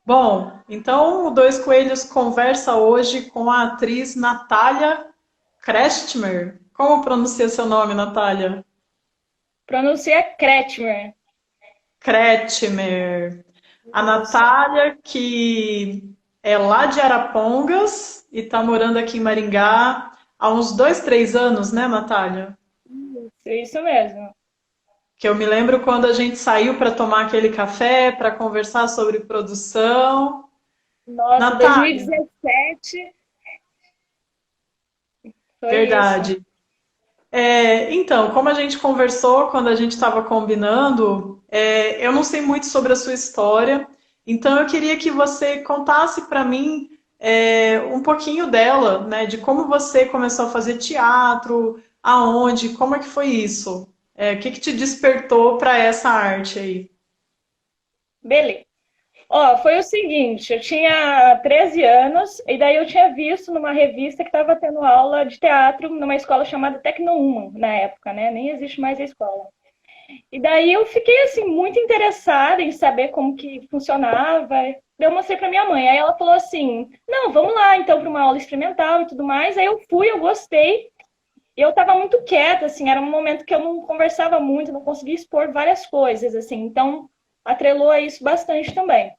Bom, então o Dois Coelhos conversa hoje com a atriz Natália Krestmer. Como pronuncia seu nome, Natália? Pronuncia Kretschmer. Kretschmer. A Isso. Natália, que é lá de Arapongas e está morando aqui em Maringá há uns 2, 3 anos, né, Natália? Isso mesmo. Que eu me lembro quando a gente saiu para tomar aquele café, para conversar sobre produção. Nossa, Natália, 2017 foi isso. verdade. Então, como a gente conversou quando a gente estava combinando, eu não sei muito sobre a sua história, então eu queria que você contasse para mim um pouquinho dela, né? De como você começou a fazer teatro, aonde, como é que foi isso? O que que te despertou para essa arte aí? Beleza. Ó, foi o seguinte, eu tinha 13 anos e daí eu tinha visto numa revista que estava tendo aula de teatro numa escola chamada Tecno na época, né? Nem existe mais a escola. E daí eu fiquei assim muito interessada em saber como que funcionava. Eu mostrei para minha mãe. Aí ela falou assim: "Não, vamos lá então para uma aula experimental e tudo mais". Aí eu fui, eu gostei. E eu estava muito quieta, assim, era um momento que eu não conversava muito, não conseguia expor várias coisas, assim. Então atrelou a isso bastante também.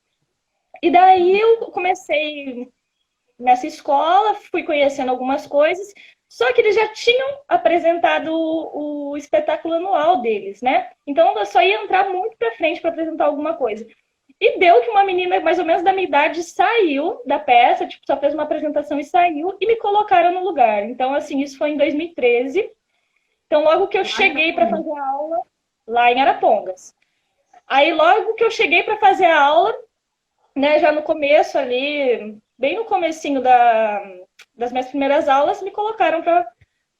E daí eu comecei nessa escola, fui conhecendo algumas coisas, só que eles já tinham apresentado o espetáculo anual deles, né? Então eu só ia entrar muito para frente para apresentar alguma coisa. E deu que uma menina mais ou menos da minha idade saiu da peça, tipo, só fez uma apresentação e saiu, e me colocaram no lugar. Então, assim, isso foi em 2013. Então, logo que eu cheguei para fazer a aula, lá em Arapongas. Aí, logo que eu cheguei para fazer a aula, né, já no começo ali, bem no comecinho das minhas primeiras aulas, me colocaram para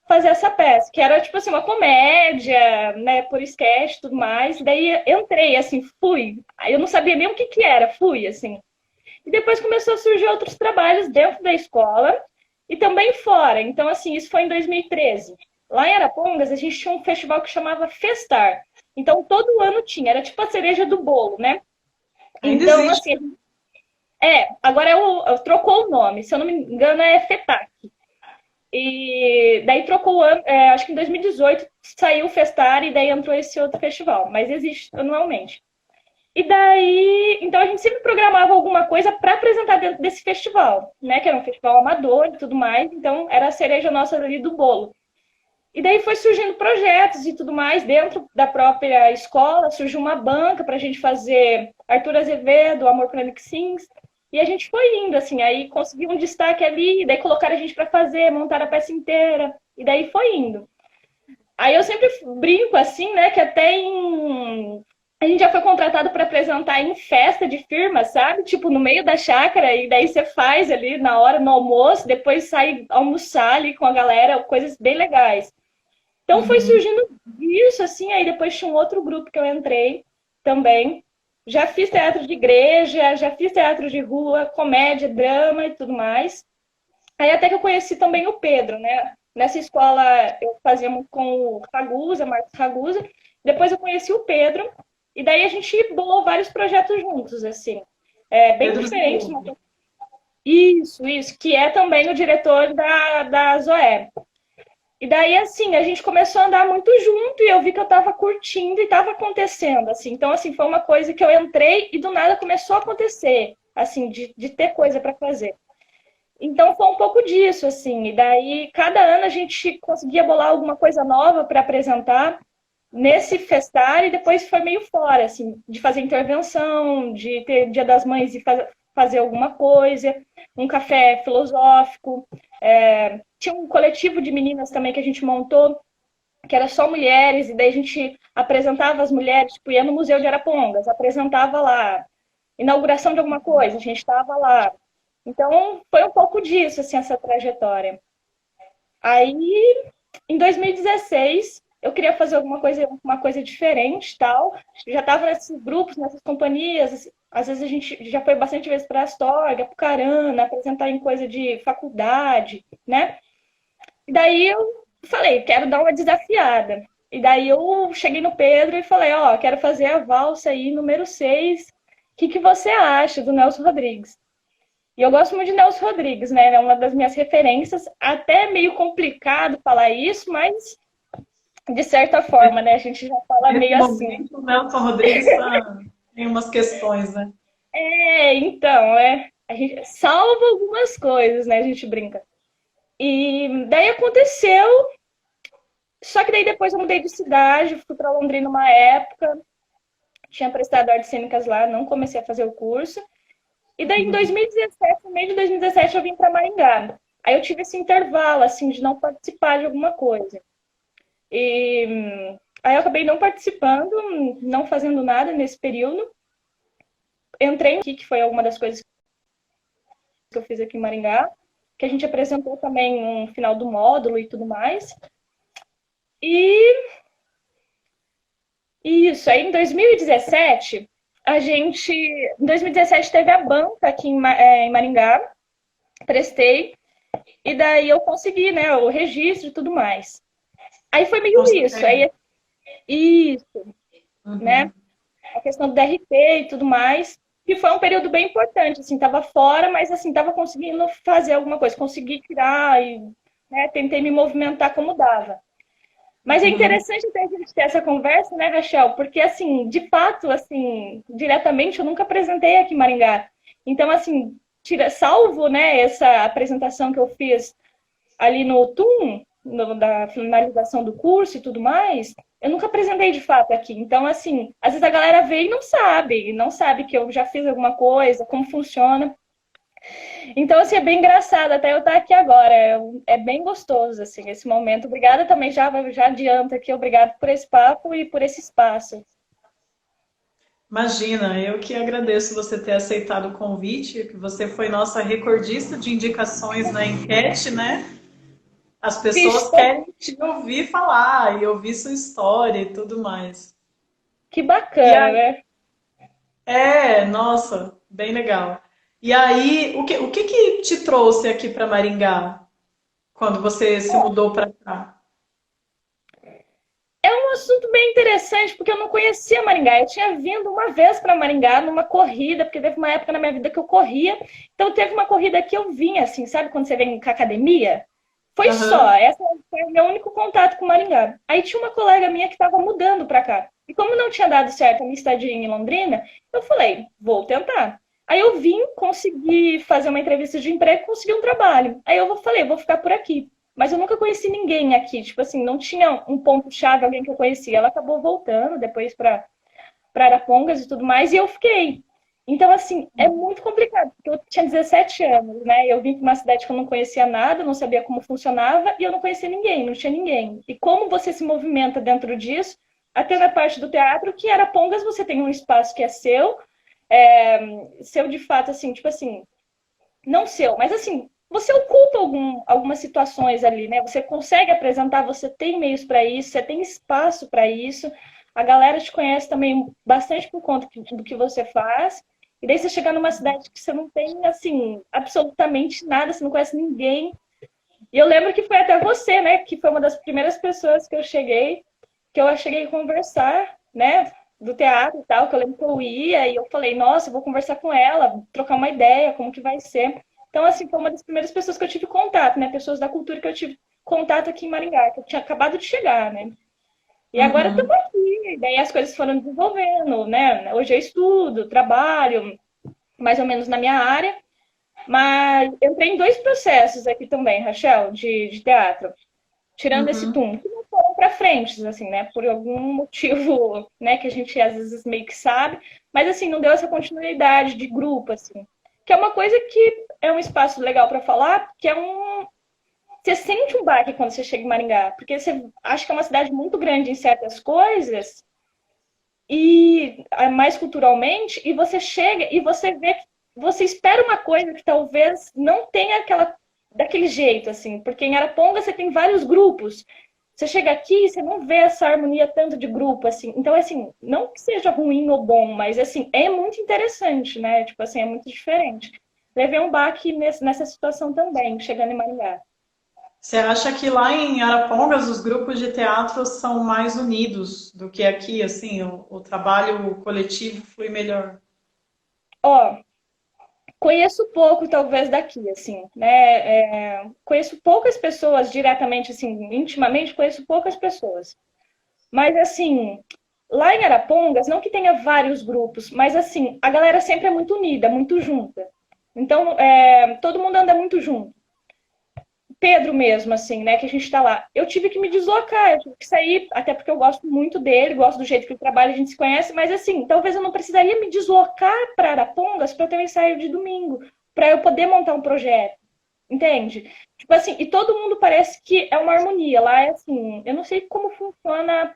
fazer essa peça, que era tipo assim, uma comédia, né, por sketch e tudo mais. E daí entrei, assim, fui. Aí eu não sabia nem o que que era, fui, assim. E depois começou a surgir outros trabalhos dentro da escola e também fora. Então, assim, isso foi em 2013. Lá em Arapongas, a gente tinha um festival que chamava Festar. Então, todo ano tinha, era tipo a cereja do bolo, né? Ainda Então, existe. assim, agora trocou o nome, se eu não me engano é FETAC. E daí trocou o ano, acho que em 2018 saiu o Festar e daí entrou esse outro festival, mas existe anualmente. E daí, então a gente sempre programava alguma coisa para apresentar dentro desse festival, né? Que era um festival amador e tudo mais, então era a cereja nossa ali do bolo. E daí foi surgindo projetos e tudo mais dentro da própria escola, surgiu uma banca para a gente fazer Arthur Azevedo, Amor Plano Sims, e a gente foi indo, assim, aí conseguiu um destaque ali, daí colocaram a gente para fazer, montar a peça inteira, e daí foi indo. Aí eu sempre brinco assim, né, que até em a gente já foi contratado para apresentar em festa de firma, sabe? Tipo, no meio da chácara, e daí você faz ali na hora, no almoço, depois sai almoçar ali com a galera, coisas bem legais. Então foi Uhum. surgindo isso, assim, aí depois tinha um outro grupo que eu entrei também. Já fiz teatro de igreja, já fiz teatro de rua, comédia, drama e tudo mais. Aí até que eu conheci também o Pedro, né? Nessa escola eu fazia muito com o Ragusa, Marcos Ragusa. Depois eu conheci o Pedro, e daí a gente bolou vários projetos juntos, assim. Bem Pedro diferentes. Zillo. Isso, que é também o diretor da Zoé. E daí, assim, a gente começou a andar muito junto e eu vi que eu tava curtindo e tava acontecendo, assim. Então, assim, foi uma coisa que eu entrei e do nada começou a acontecer, assim, de ter coisa para fazer. Então, foi um pouco disso, assim. E daí, cada ano a gente conseguia bolar alguma coisa nova para apresentar nesse festar e depois foi meio fora, assim, de fazer intervenção, de ter Dia das Mães e fazer alguma coisa, um café filosófico. Tinha um coletivo de meninas também que a gente montou, que era só mulheres, e daí a gente apresentava as mulheres, tipo, ia no Museu de Arapongas, apresentava lá, inauguração de alguma coisa, a gente estava lá. Então, foi um pouco disso, assim, essa trajetória. Aí, em 2016, eu queria fazer alguma coisa, uma coisa diferente, tal. Eu já estava nesses grupos, nessas companhias. Às vezes a gente já foi bastante vezes para Astorga, Apucarana, apresentar em coisa de faculdade, né? E daí eu falei, quero dar uma desafiada. E daí eu cheguei no Pedro e falei, ó, quero fazer a valsa aí número 6, que você acha do Nelson Rodrigues? E eu gosto muito de Nelson Rodrigues, né? É uma das minhas referências. Até meio complicado falar isso, mas de certa forma, né? A gente já fala Nesse meio assim. momento, o Nelson Rodrigues tem umas questões, né? Então, a gente salva algumas coisas, né? A gente brinca. E daí aconteceu, só que daí depois eu mudei de cidade, fui para Londrina uma época, tinha prestado artes cênicas lá, não comecei a fazer o curso. E daí em 2017, no meio de 2017, eu vim para Maringá. Aí eu tive esse intervalo, assim, de não participar de alguma coisa. E aí eu acabei não participando, não fazendo nada nesse período. Entrei aqui, que foi alguma das coisas que eu fiz aqui em Maringá, que a gente apresentou também um final do módulo e tudo mais. E isso, aí em 2017, em 2017 teve a banca aqui em Maringá, prestei, e daí eu consegui, né, o registro e tudo mais. Aí foi meio Nossa, isso, aí isso, né, uhum. a questão do DRT e tudo mais, que foi um período bem importante, assim, tava fora, mas assim, tava conseguindo fazer alguma coisa, consegui tirar e, né, tentei me movimentar como dava. Mas é Uhum. interessante até a gente ter essa conversa, né, Rachel? Porque, assim, de fato, assim, diretamente, eu nunca apresentei aqui em Maringá. Então, assim, salvo, né, essa apresentação que eu fiz ali no TUM, da finalização do curso e tudo mais, eu nunca apresentei de fato aqui. Então, assim, às vezes a galera vê e não sabe que eu já fiz alguma coisa, como funciona. Então, assim, é bem engraçado até eu estar aqui agora. É bem gostoso, assim, esse momento. Obrigada também, já adianto aqui, obrigado por esse papo e por esse espaço. Imagina, eu que agradeço você ter aceitado o convite, que você foi nossa recordista de indicações na enquete, né? As Fiz pessoas todo... querem te ouvir falar e ouvir sua história e tudo mais. Que E bacana, aí, né? nossa, bem legal. E aí, o que te trouxe aqui para Maringá quando você se mudou para cá? É um assunto bem interessante, porque eu não conhecia Maringá. Eu tinha vindo uma vez para Maringá numa corrida, porque teve uma época na minha vida que eu corria. Então teve uma corrida que eu vinha, assim, sabe quando você vem com a academia? Foi só, Aham. essa foi o meu único contato com Maringá. Aí tinha uma colega minha que estava mudando para cá. E como não tinha dado certo a minha estadia em Londrina, eu falei, vou tentar. Aí eu vim, consegui fazer uma entrevista de emprego, consegui um trabalho. Aí eu falei, vou ficar por aqui. Mas eu nunca conheci ninguém aqui, tipo assim, não tinha um ponto-chave, alguém que eu conhecia. Ela acabou voltando depois para Arapongas e tudo mais, e eu fiquei. Então, assim, é muito complicado, porque eu tinha 17 anos, né? Eu vim para uma cidade que eu não conhecia nada, não sabia como funcionava, e eu não conhecia ninguém, não tinha ninguém. E como você se movimenta dentro disso, até na parte do teatro, que em Arapongas você tem um espaço que é seu de fato, assim, tipo assim, não seu, mas assim, você ocupa algumas situações ali, né? Você consegue apresentar, você tem meios para isso, você tem espaço para isso. A galera te conhece também bastante por conta do que você faz. E daí você chegar numa cidade que você não tem, assim, absolutamente nada, você não conhece ninguém. E eu lembro que foi até você, né? Que foi uma das primeiras pessoas que eu cheguei a conversar, né? Do teatro e tal, que eu lembro que eu ia e eu falei, nossa, eu vou conversar com ela, trocar uma ideia, como que vai ser. Então, assim, foi uma das primeiras pessoas que eu tive contato, né? Pessoas da cultura que eu tive contato aqui em Maringá, que eu tinha acabado de chegar, né? E agora estamos Uhum. aqui, e daí as coisas foram desenvolvendo, né? Hoje eu estudo, trabalho, mais ou menos na minha área, mas eu entrei em dois processos aqui também, Rachel, de teatro, tirando esse Uhum. tum, que não foram para frente, assim, né? Por algum motivo, né, que a gente às vezes meio que sabe, mas assim, não deu essa continuidade de grupo, assim. Que é uma coisa que é um espaço legal para falar, que é um. Você sente um baque quando você chega em Maringá, porque você acha que é uma cidade muito grande em certas coisas, e mais culturalmente, e você chega e você vê que você espera uma coisa que talvez não tenha daquele jeito, assim, porque em Araponga você tem vários grupos. Você chega aqui e você não vê essa harmonia tanto de grupo, assim. Então, assim, não que seja ruim ou bom, mas, assim, é muito interessante, né? Tipo assim, é muito diferente. Levei um baque nessa situação também, chegando em Maringá. Você acha que lá em Arapongas os grupos de teatro são mais unidos do que aqui, assim, o trabalho coletivo flui melhor? Ó, conheço pouco, talvez, daqui, assim, né? Conheço poucas pessoas diretamente, assim, intimamente, conheço poucas pessoas. Mas, assim, lá em Arapongas, não que tenha vários grupos, mas, assim, a galera sempre é muito unida, muito junta. Então, todo mundo anda muito junto. Pedro mesmo, assim, né, que a gente tá lá. Eu tive que me deslocar, eu tive que sair, até porque eu gosto muito dele, gosto do jeito que ele trabalha, a gente se conhece, mas assim, talvez eu não precisaria me deslocar para Arapongas para ter um ensaio de domingo, para eu poder montar um projeto, entende? Tipo assim, e todo mundo parece que é uma harmonia. Lá é assim, eu não sei como funciona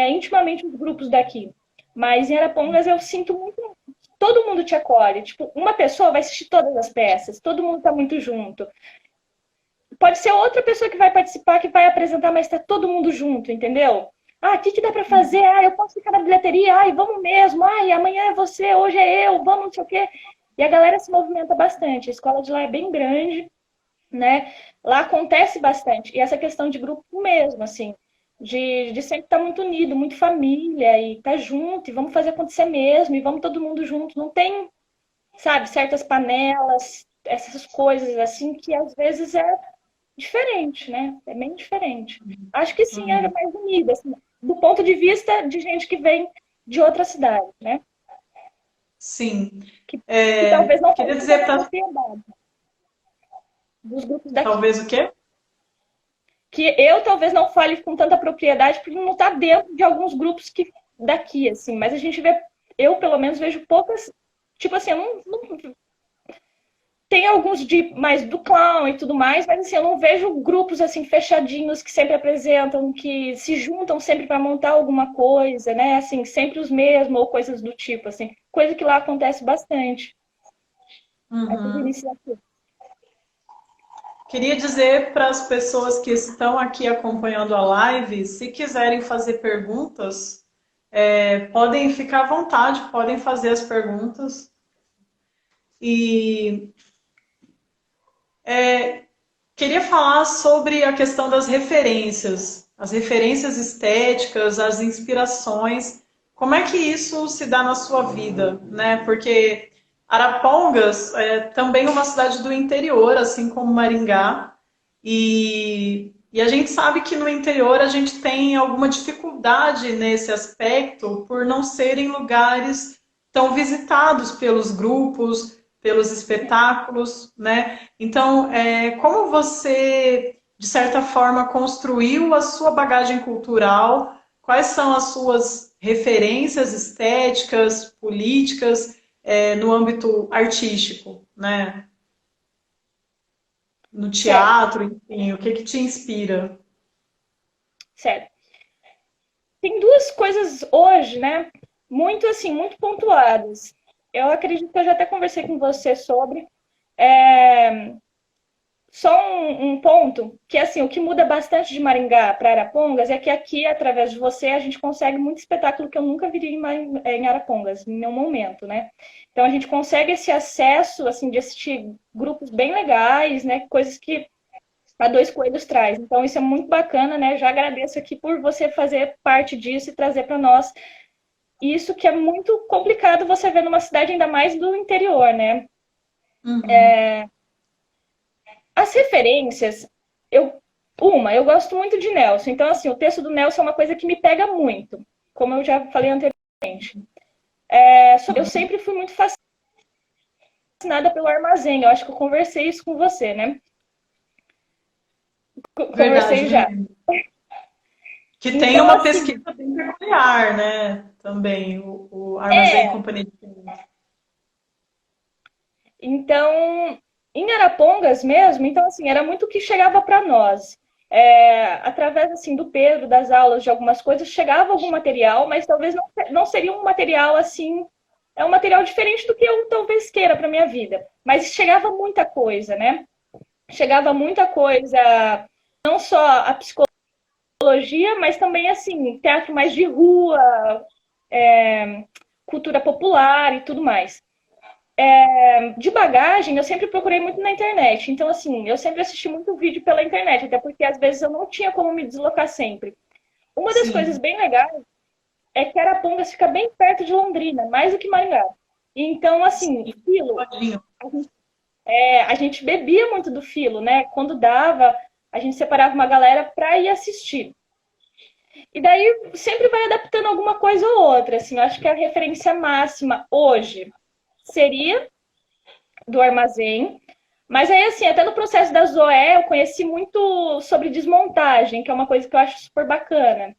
intimamente os grupos daqui, mas em Arapongas eu sinto muito. Todo mundo te acolhe. Tipo, uma pessoa vai assistir todas as peças, todo mundo tá muito junto. Pode ser outra pessoa que vai participar, que vai apresentar, mas está todo mundo junto, entendeu? Ah, o que dá para fazer? Ah, eu posso ficar na bilheteria. Ai, vamos mesmo. Ai, amanhã é você, hoje é eu, vamos, não sei o quê. E a galera se movimenta bastante. A escola de lá é bem grande, né? Lá acontece bastante. E essa questão de grupo mesmo, assim, de sempre estar muito unido, muito família, e estar junto, e vamos fazer acontecer mesmo, e vamos todo mundo junto. Não tem, sabe, certas panelas, essas coisas assim, que às vezes é diferente, né? É bem diferente. Acho que sim, era Uhum. mais unida, assim, do ponto de vista de gente que vem de outra cidade, né? Sim. Que talvez não Queria fale com dizer tanta para propriedade dos grupos daqui. talvez o quê? Que eu talvez não fale com tanta propriedade porque não está dentro de alguns grupos que daqui, assim. Mas a gente vê, eu pelo menos vejo poucas, tipo assim, eu não tem alguns de mais do clown e tudo mais, mas assim, eu não vejo grupos assim fechadinhos que sempre apresentam, que se juntam sempre para montar alguma coisa, né? Assim, sempre os mesmos ou coisas do tipo, assim, coisa que lá acontece bastante. Essas Uhum. iniciativas. Queria dizer para as pessoas que estão aqui acompanhando a live, se quiserem fazer perguntas, podem ficar à vontade, podem fazer as perguntas. E queria falar sobre a questão das referências, as referências estéticas, as inspirações. Como é que isso se dá na sua vida, né? Porque Arapongas é também uma cidade do interior, assim como Maringá, e a gente sabe que no interior a gente tem alguma dificuldade nesse aspecto por não serem lugares tão visitados pelos grupos, pelos espetáculos, né? Então, como você, de certa forma, construiu a sua bagagem cultural? Quais são as suas referências estéticas, políticas, no âmbito artístico, né? No Certo, teatro, enfim, o que que te inspira? certo. Tem duas coisas hoje, né? Muito assim, muito pontuadas. Eu acredito que eu já até conversei com você sobre. É, Só um ponto, que assim, o que muda bastante de Maringá para Arapongas é que aqui, através de você, a gente consegue muito espetáculo que eu nunca viria em Arapongas, em nenhum momento, né? Então a gente consegue esse acesso, assim, de assistir grupos bem legais, né? Coisas que a Dois Coelhos traz. Então isso é muito bacana, né? Já agradeço aqui por você fazer parte disso e trazer para nós isso que é muito complicado você ver numa cidade ainda mais do interior, né? Uhum. As referências, eu gosto muito de Nelson. Então, assim, o texto do Nelson é uma coisa que me pega muito, como eu já falei anteriormente. Eu sempre fui muito fascinada pelo armazém. Eu acho que eu conversei isso com você, né? Verdade, Conversei já. que tem Então, uma assim, pesquisa bem peculiar, né? Também, o Armazém é. Companhia de Frios. Então, em Arapongas mesmo, então, assim, era muito o que chegava para nós. Através, assim, do Pedro, das aulas, de algumas coisas, chegava algum material, mas talvez não seria um material, assim, é um material diferente do que eu talvez queira para minha vida. Mas chegava muita coisa, né? Chegava muita coisa, não só a psicologia, mas também, assim, teatro mais de rua, cultura popular e tudo mais. De bagagem, eu sempre procurei muito na internet. Então, assim, eu sempre assisti muito vídeo pela internet, até porque às vezes eu não tinha como me deslocar sempre. Uma das coisas Sim. bem legais é que Arapongas fica bem perto de Londrina, mais do que Maringá. Então, assim, filo, Todinho. a gente bebia muito do filo, né? Quando dava, a gente separava uma galera para ir assistir. E daí sempre vai adaptando alguma coisa ou outra, assim. Eu acho que a referência máxima hoje seria do Armazém. Mas aí, assim, até no processo da Zoé, eu conheci muito sobre desmontagem, que é uma coisa que eu acho super bacana,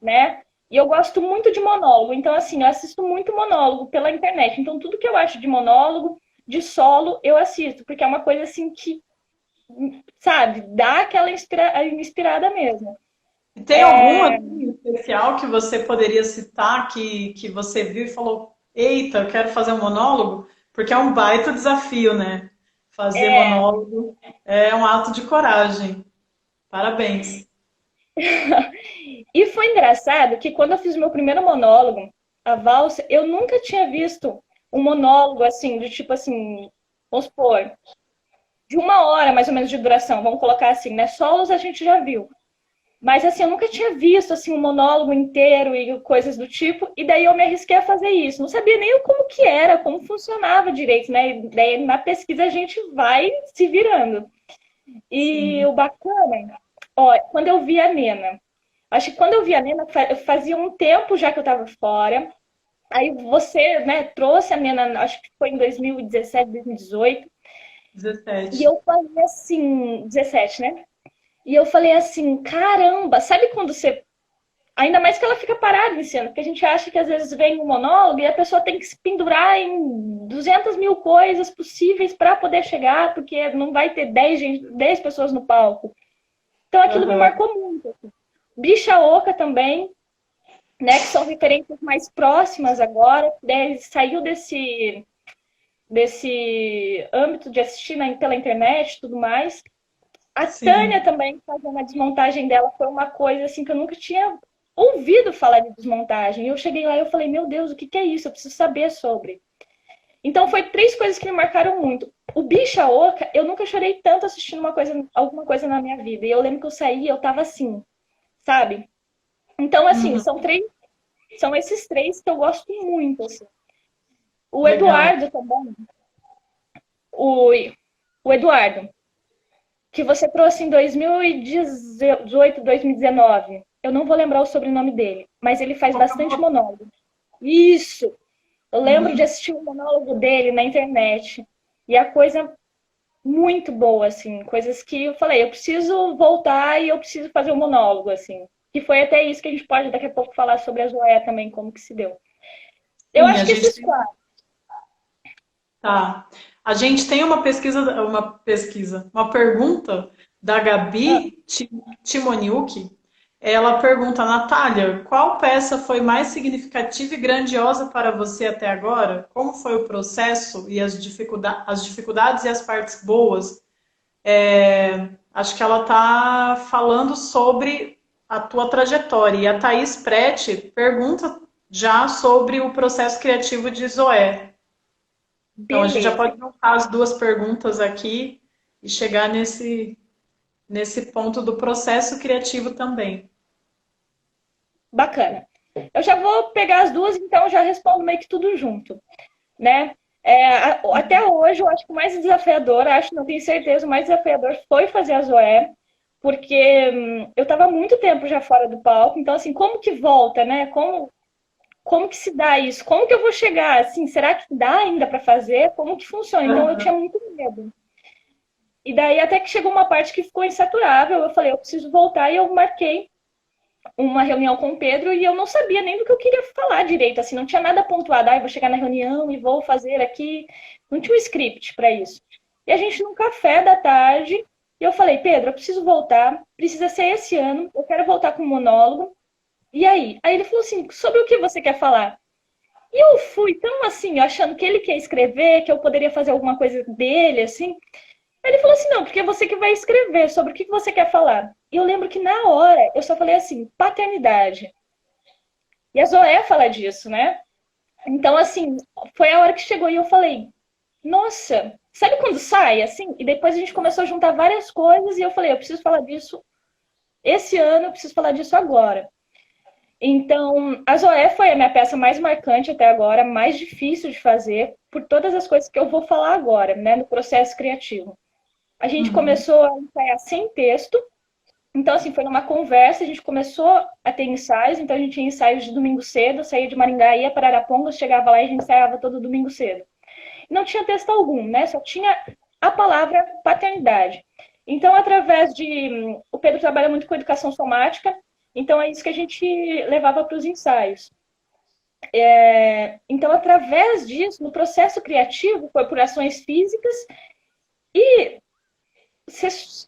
né? E eu gosto muito de monólogo, então, assim, eu assisto muito monólogo pela internet. Então, tudo que eu acho de monólogo, de solo, eu assisto, porque é uma coisa, assim, que, sabe, dá aquela inspirada mesmo. E tem algum assim, especial que você poderia citar que você viu e falou: Eita, eu quero fazer um monólogo? Porque é um baita desafio, né? Fazer É, monólogo é um ato de coragem. Parabéns. e foi engraçado que quando eu fiz meu primeiro monólogo, a valsa, eu nunca tinha visto um monólogo assim, de tipo assim, vamos supor, de 1 hora mais ou menos de duração, vamos colocar assim, né? Solos a gente já viu. Mas assim, eu nunca tinha visto assim um monólogo inteiro e coisas do tipo, e daí eu me arrisquei a fazer isso. Não sabia nem como que era, como funcionava direito, né? E daí na pesquisa a gente vai se virando. E Sim. o bacana, ó, quando eu vi a Nena, acho que quando eu vi a Nena, fazia um tempo já que eu estava fora. Aí você, né, trouxe a Nena, acho que foi em 2017, 2018. E 17. eu falei assim, 17, né? E eu falei assim, caramba, sabe quando você. Ainda mais que ela fica parada em cena, porque a gente acha que às vezes vem um monólogo e a pessoa tem que se pendurar em 200 mil coisas possíveis para poder chegar, porque não vai ter 10 pessoas no palco. Então aquilo me Aham. marcou muito. Bicha Oca também, né, que são referências mais próximas agora, né, saiu desse âmbito de assistir pela internet e tudo mais. A Tânia Sim. também, fazendo a desmontagem dela, foi uma coisa assim que eu nunca tinha ouvido falar de desmontagem. Eu cheguei lá e eu falei, meu Deus, o que que é isso? Eu preciso saber sobre. Então, foi 3 coisas que me marcaram muito. O Bicha Oca, eu nunca chorei tanto assistindo alguma coisa na minha vida. E eu lembro que eu saí e eu tava assim, sabe? Então, assim, Uhum. são esses 3 que eu gosto muito. Assim. O Legal. Eduardo também, o, o Eduardo, que você trouxe em 2018, 2019. Eu não vou lembrar o sobrenome dele, mas ele faz bastante monólogo. Isso! Eu lembro de Uhum. assistir um monólogo dele na internet. E a coisa muito boa, assim. Coisas que eu falei, eu preciso voltar e eu preciso fazer um monólogo, assim. Que foi até isso que a gente pode daqui a pouco falar sobre a Zoé também, como que se deu. Eu Sim, a acho que gente esses tem. 4. Tá. A gente tem uma pergunta da Gabi Timoniuk. Ela pergunta, Natália, qual peça foi mais significativa e grandiosa para você até agora? Como foi o processo e as dificuldades e as partes boas? Acho que ela está falando sobre a tua trajetória. E a Thaís Prete pergunta já sobre o processo criativo de Zoé. Então, a gente já Beleza. pode juntar as duas perguntas aqui e chegar nesse ponto do processo criativo também. Bacana. Eu já vou pegar as duas, então já respondo meio que tudo junto, né? Até hoje, eu acho que o mais desafiador, acho, não tenho certeza, o mais desafiador foi fazer a Zoé, porque eu estava muito tempo já fora do palco, então, assim, como que volta, né? Como que se dá isso? Como que eu vou chegar? Assim, será que dá ainda para fazer? Como que funciona? Então, eu tinha muito medo. E daí, até que chegou uma parte que ficou insaturável, eu falei, eu preciso voltar, e eu marquei uma reunião com o Pedro e eu não sabia nem do que eu queria falar direito, assim, não tinha nada pontuado, eu vou chegar na reunião e vou fazer aqui, não tinha um script para isso. E a gente num café da tarde, e eu falei, Pedro, eu preciso voltar, precisa ser esse ano, eu quero voltar com um monólogo. E aí? Aí ele falou assim, sobre o que você quer falar? E eu fui tão assim, achando que ele quer escrever, que eu poderia fazer alguma coisa dele, assim. Aí ele falou assim, não, porque é você que vai escrever sobre o que você quer falar. E eu lembro que na hora eu só falei assim, paternidade. E a Zoé fala disso, né? Então, assim, foi a hora que chegou e eu falei, nossa, sabe quando sai, assim? E depois a gente começou a juntar várias coisas e eu falei, eu preciso falar disso esse ano, eu preciso falar disso agora. Então, a Zoé foi a minha peça mais marcante até agora, mais difícil de fazer, por todas as coisas que eu vou falar agora, né, no processo criativo. A gente Uhum. começou a ensaiar sem texto, então, assim, foi numa conversa, a gente começou a ter ensaios, então a gente tinha ensaios de domingo cedo, eu saía de Maringá, ia para Arapongas, chegava lá e a gente ensaiava todo domingo cedo. Não tinha texto algum, né? Só tinha a palavra paternidade. Então, através de. O Pedro trabalha muito com educação somática, então é isso que a gente levava para os ensaios. Então, através disso, no processo criativo, foi por ações físicas e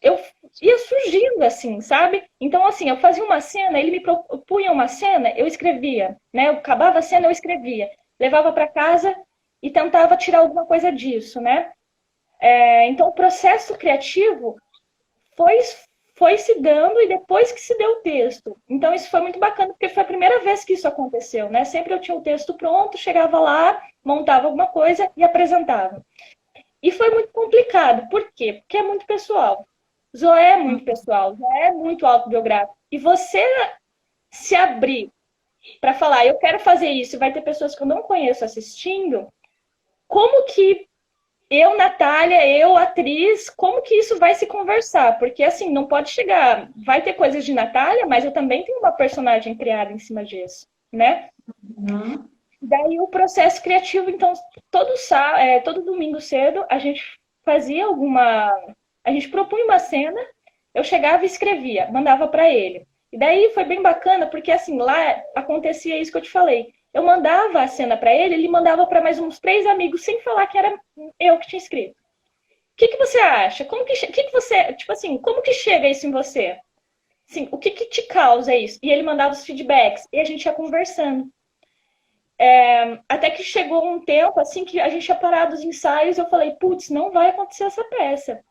eu ia surgindo assim, sabe? Então, assim, eu fazia uma cena, ele me propunha uma cena, eu escrevia, né? Eu acabava a cena, eu escrevia. Levava para casa e tentava tirar alguma coisa disso, né? Então, o processo criativo foi, foi se dando e depois que se deu o texto. Então, isso foi muito bacana, porque foi a primeira vez que isso aconteceu, né? Sempre eu tinha o texto pronto, chegava lá, montava alguma coisa e apresentava. E foi muito complicado. Por quê? Porque é muito pessoal. Zoé é muito pessoal, Zoé é muito autobiográfico. E você se abrir para falar, eu quero fazer isso, e vai ter pessoas que eu não conheço assistindo, como que eu, Natália, eu, atriz, como que isso vai se conversar? Porque, assim, não pode chegar... Vai ter coisas de Natália, mas eu também tenho uma personagem criada em cima disso, né? Uhum. Daí o processo criativo, então, todo domingo cedo, a gente fazia alguma... A gente propunha uma cena, eu chegava e escrevia, mandava para ele. E daí foi bem bacana, porque, assim, lá acontecia isso que eu te falei. Eu mandava a cena para ele, ele mandava para mais uns 3 amigos, sem falar que era eu que tinha escrito. O que você acha? Que você, tipo assim, como que chega isso em você? Assim, o que te causa isso? E ele mandava os feedbacks e a gente ia conversando. Até que chegou um tempo, assim, que a gente ia parar dos ensaios, eu falei, putz, não vai acontecer essa peça.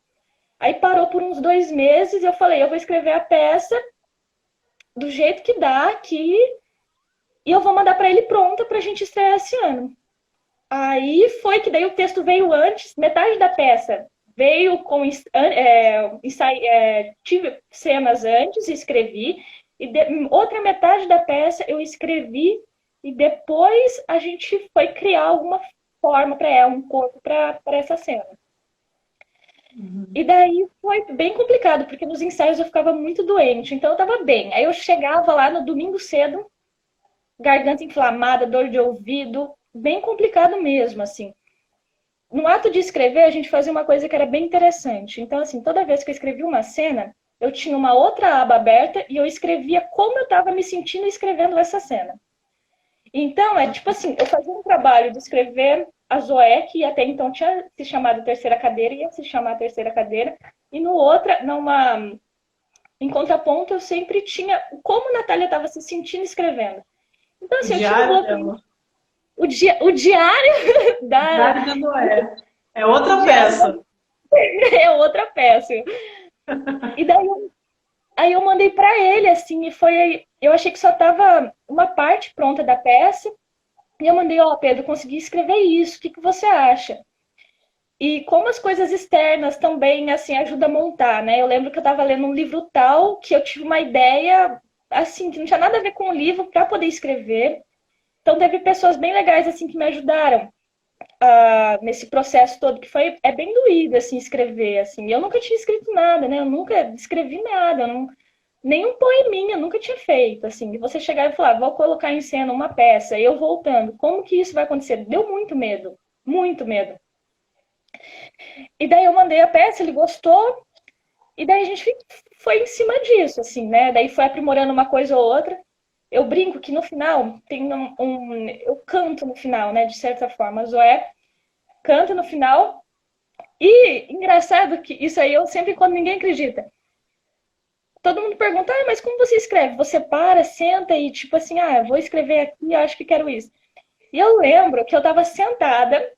Aí parou por uns 2 meses, eu falei, eu vou escrever a peça do jeito que dá aqui e eu vou mandar para ele pronta pra gente estrear esse ano. Aí foi que daí o texto veio antes, metade da peça veio com tive cenas antes, escrevi, e outra metade da peça eu escrevi e depois a gente foi criar alguma forma para ela, um corpo para essa cena. E daí foi bem complicado, porque nos ensaios eu ficava muito doente, então eu tava bem. Aí eu chegava lá no domingo cedo, garganta inflamada, dor de ouvido, bem complicado mesmo, assim. No ato de escrever, a gente fazia uma coisa que era bem interessante. Então, assim, toda vez que eu escrevia uma cena, eu tinha uma outra aba aberta e eu escrevia como eu estava me sentindo escrevendo essa cena. Então, é tipo assim, eu fazia um trabalho de escrever a Zoé, que até então tinha se chamado Terceira Cadeira, ia se chamar Terceira Cadeira, e no outra, em contraponto, eu sempre tinha como a Natália estava se sentindo escrevendo. Então, O assim, eu tinha um diário bloco, dela. o diário O da, diário da Noé. É o outra diário peça. é outra peça. E daí aí eu mandei para ele, assim, e foi. Eu achei que só tava uma parte pronta da peça. E eu mandei, ó, Pedro, consegui escrever isso, o que você acha? E como as coisas externas também, assim, ajudam a montar, né? Eu lembro que eu estava lendo um livro tal, que eu tive uma ideia, assim, que não tinha nada a ver com o livro para poder escrever. Então teve pessoas bem legais, assim, que me ajudaram nesse processo todo, que foi, é bem doído, assim, escrever, assim. Eu nunca tinha escrito nada, né? Eu nunca escrevi nada, nenhum poeminha, eu nunca tinha feito, assim. E você chegar e falar, vou colocar em cena uma peça, eu voltando, como que isso vai acontecer? Deu muito medo, muito medo. E daí eu mandei a peça, ele gostou, e daí a gente foi em cima disso, assim, né? Daí foi aprimorando uma coisa ou outra. Eu brinco que no final tem eu canto no final, né? De certa forma, a Zoé canta no final. E engraçado que isso aí eu sempre quando ninguém acredita. Todo mundo pergunta, mas como você escreve? Você para, senta e tipo assim, vou escrever aqui, acho que quero isso. E eu lembro que eu tava sentada,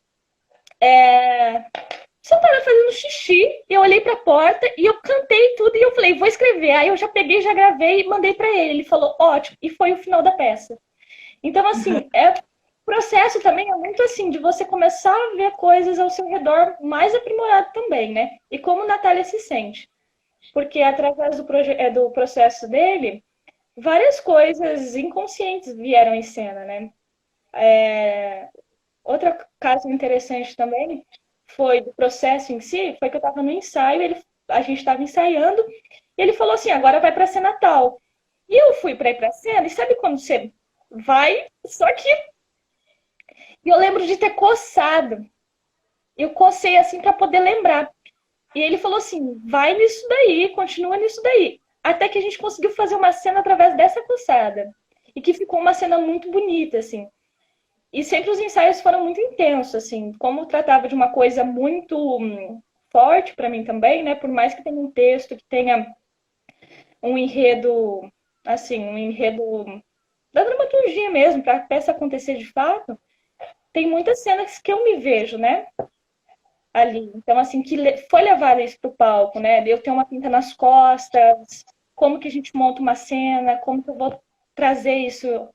sentada fazendo xixi, e eu olhei pra porta e eu cantei tudo e eu falei, vou escrever. Aí eu já peguei, já gravei e mandei pra ele. Ele falou, ótimo, e foi o final da peça. Então, assim, o processo também é muito assim, de você começar a ver coisas ao seu redor mais aprimorado também, né? E como Natália se sente. Porque através do processo dele, várias coisas inconscientes vieram em cena, né? Outro caso interessante também foi do processo em si, foi que eu estava no ensaio, a gente estava ensaiando, e ele falou assim, agora vai para a cena tal. E eu fui para ir para a cena, e sabe quando você vai, só que eu lembro de ter coçado. Eu cocei assim para poder lembrar. E ele falou assim, vai nisso daí, continua nisso daí. Até que a gente conseguiu fazer uma cena através dessa coçada. E que ficou uma cena muito bonita, assim. E sempre os ensaios foram muito intensos, assim. Como tratava de uma coisa muito forte para mim também, né? Por mais que tenha um texto, que tenha um enredo, assim, um enredo da dramaturgia mesmo, para a peça acontecer de fato, tem muitas cenas que eu me vejo, né? Ali. Então, assim, que foi levado isso para o palco, né? Eu tenho uma pinta nas costas, como que a gente monta uma cena, como que eu vou trazer isso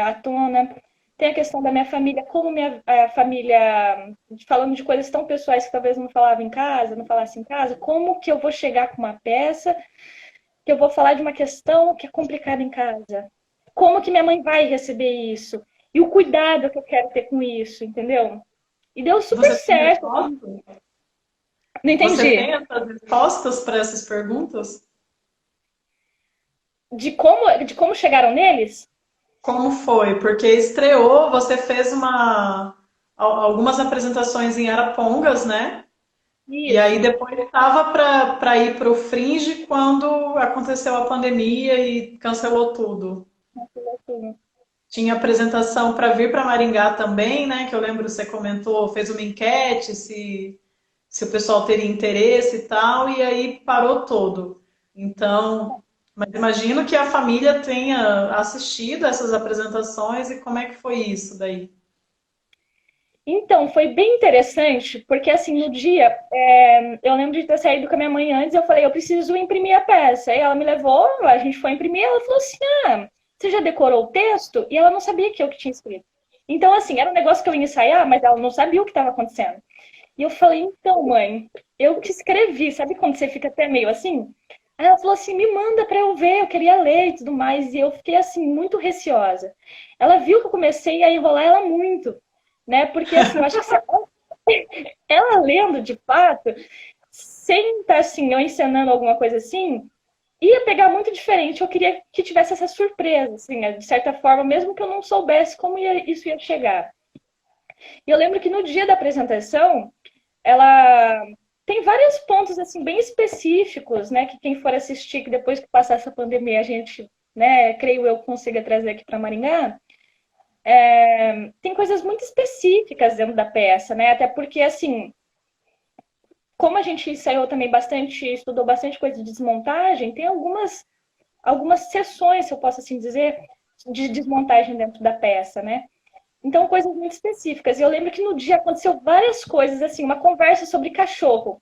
à tona. Tem a questão da minha família, como minha família, falando de coisas tão pessoais que talvez não falava em casa, não falasse em casa, como que eu vou chegar com uma peça que eu vou falar de uma questão que é complicada em casa? Como que minha mãe vai receber isso? E o cuidado que eu quero ter com isso, entendeu? E deu super Você tem certo. resposta? Não Você entendi. tem essas respostas para essas perguntas? De como chegaram neles? Como foi? Porque estreou, você fez algumas apresentações em Arapongas, né? E aí Isso. depois estava para ir para o Fringe quando aconteceu a pandemia e cancelou tudo. Tinha apresentação para vir para Maringá também, né? Que eu lembro que você comentou, fez uma enquete se o pessoal teria interesse e tal, e aí parou todo. Então, mas imagino que a família tenha assistido essas apresentações e como é que foi isso daí? Então, foi bem interessante, porque assim, no dia, eu lembro de ter saído com a minha mãe antes, eu falei, eu preciso imprimir a peça. Aí ela me levou, a gente foi imprimir, ela falou assim, você já decorou o texto? E ela não sabia que eu que tinha escrito. Então, assim, era um negócio que eu ia ensaiar, mas ela não sabia o que estava acontecendo. E eu falei, então, mãe, eu que escrevi, sabe quando você fica até meio assim? Aí ela falou assim, me manda para eu ver, eu queria ler e tudo mais. E eu fiquei assim, muito receosa. Ela viu que eu comecei a enrolar ela muito, né? Porque assim, eu acho que se ela lendo de fato, sem estar assim, eu encenando alguma coisa assim, ia pegar muito diferente. Eu queria que tivesse essa surpresa, assim, né? De certa forma, mesmo que eu não soubesse como isso ia chegar. E eu lembro que no dia da apresentação, ela tem vários pontos assim bem específicos, né, que quem for assistir, que depois que passar essa pandemia a gente, né, creio eu, consiga trazer aqui para Maringá. Tem coisas muito específicas dentro da peça, né? Até porque assim, como a gente ensaiou também bastante, estudou bastante coisa de desmontagem, tem algumas sessões, se eu posso assim dizer, de desmontagem dentro da peça, né? Então, coisas muito específicas. E eu lembro que no dia aconteceu várias coisas, assim, uma conversa sobre cachorro,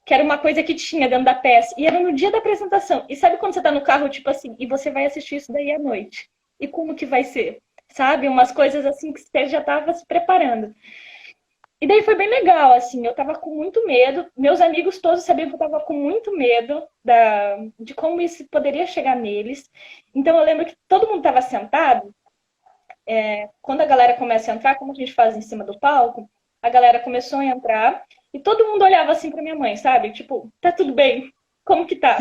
que era uma coisa que tinha dentro da peça. E era no dia da apresentação. E sabe quando você tá no carro, tipo assim, e você vai assistir isso daí à noite? E como que vai ser? Sabe? Umas coisas assim que você já tava se preparando. E daí foi bem legal, assim, eu tava com muito medo. Meus amigos todos sabiam que eu tava com muito medo de como isso poderia chegar neles. Então eu lembro que todo mundo tava sentado. Quando a galera começa a entrar, como a gente faz em cima do palco, a galera começou a entrar e todo mundo olhava assim pra minha mãe, sabe? Tipo, tá tudo bem? Como que tá?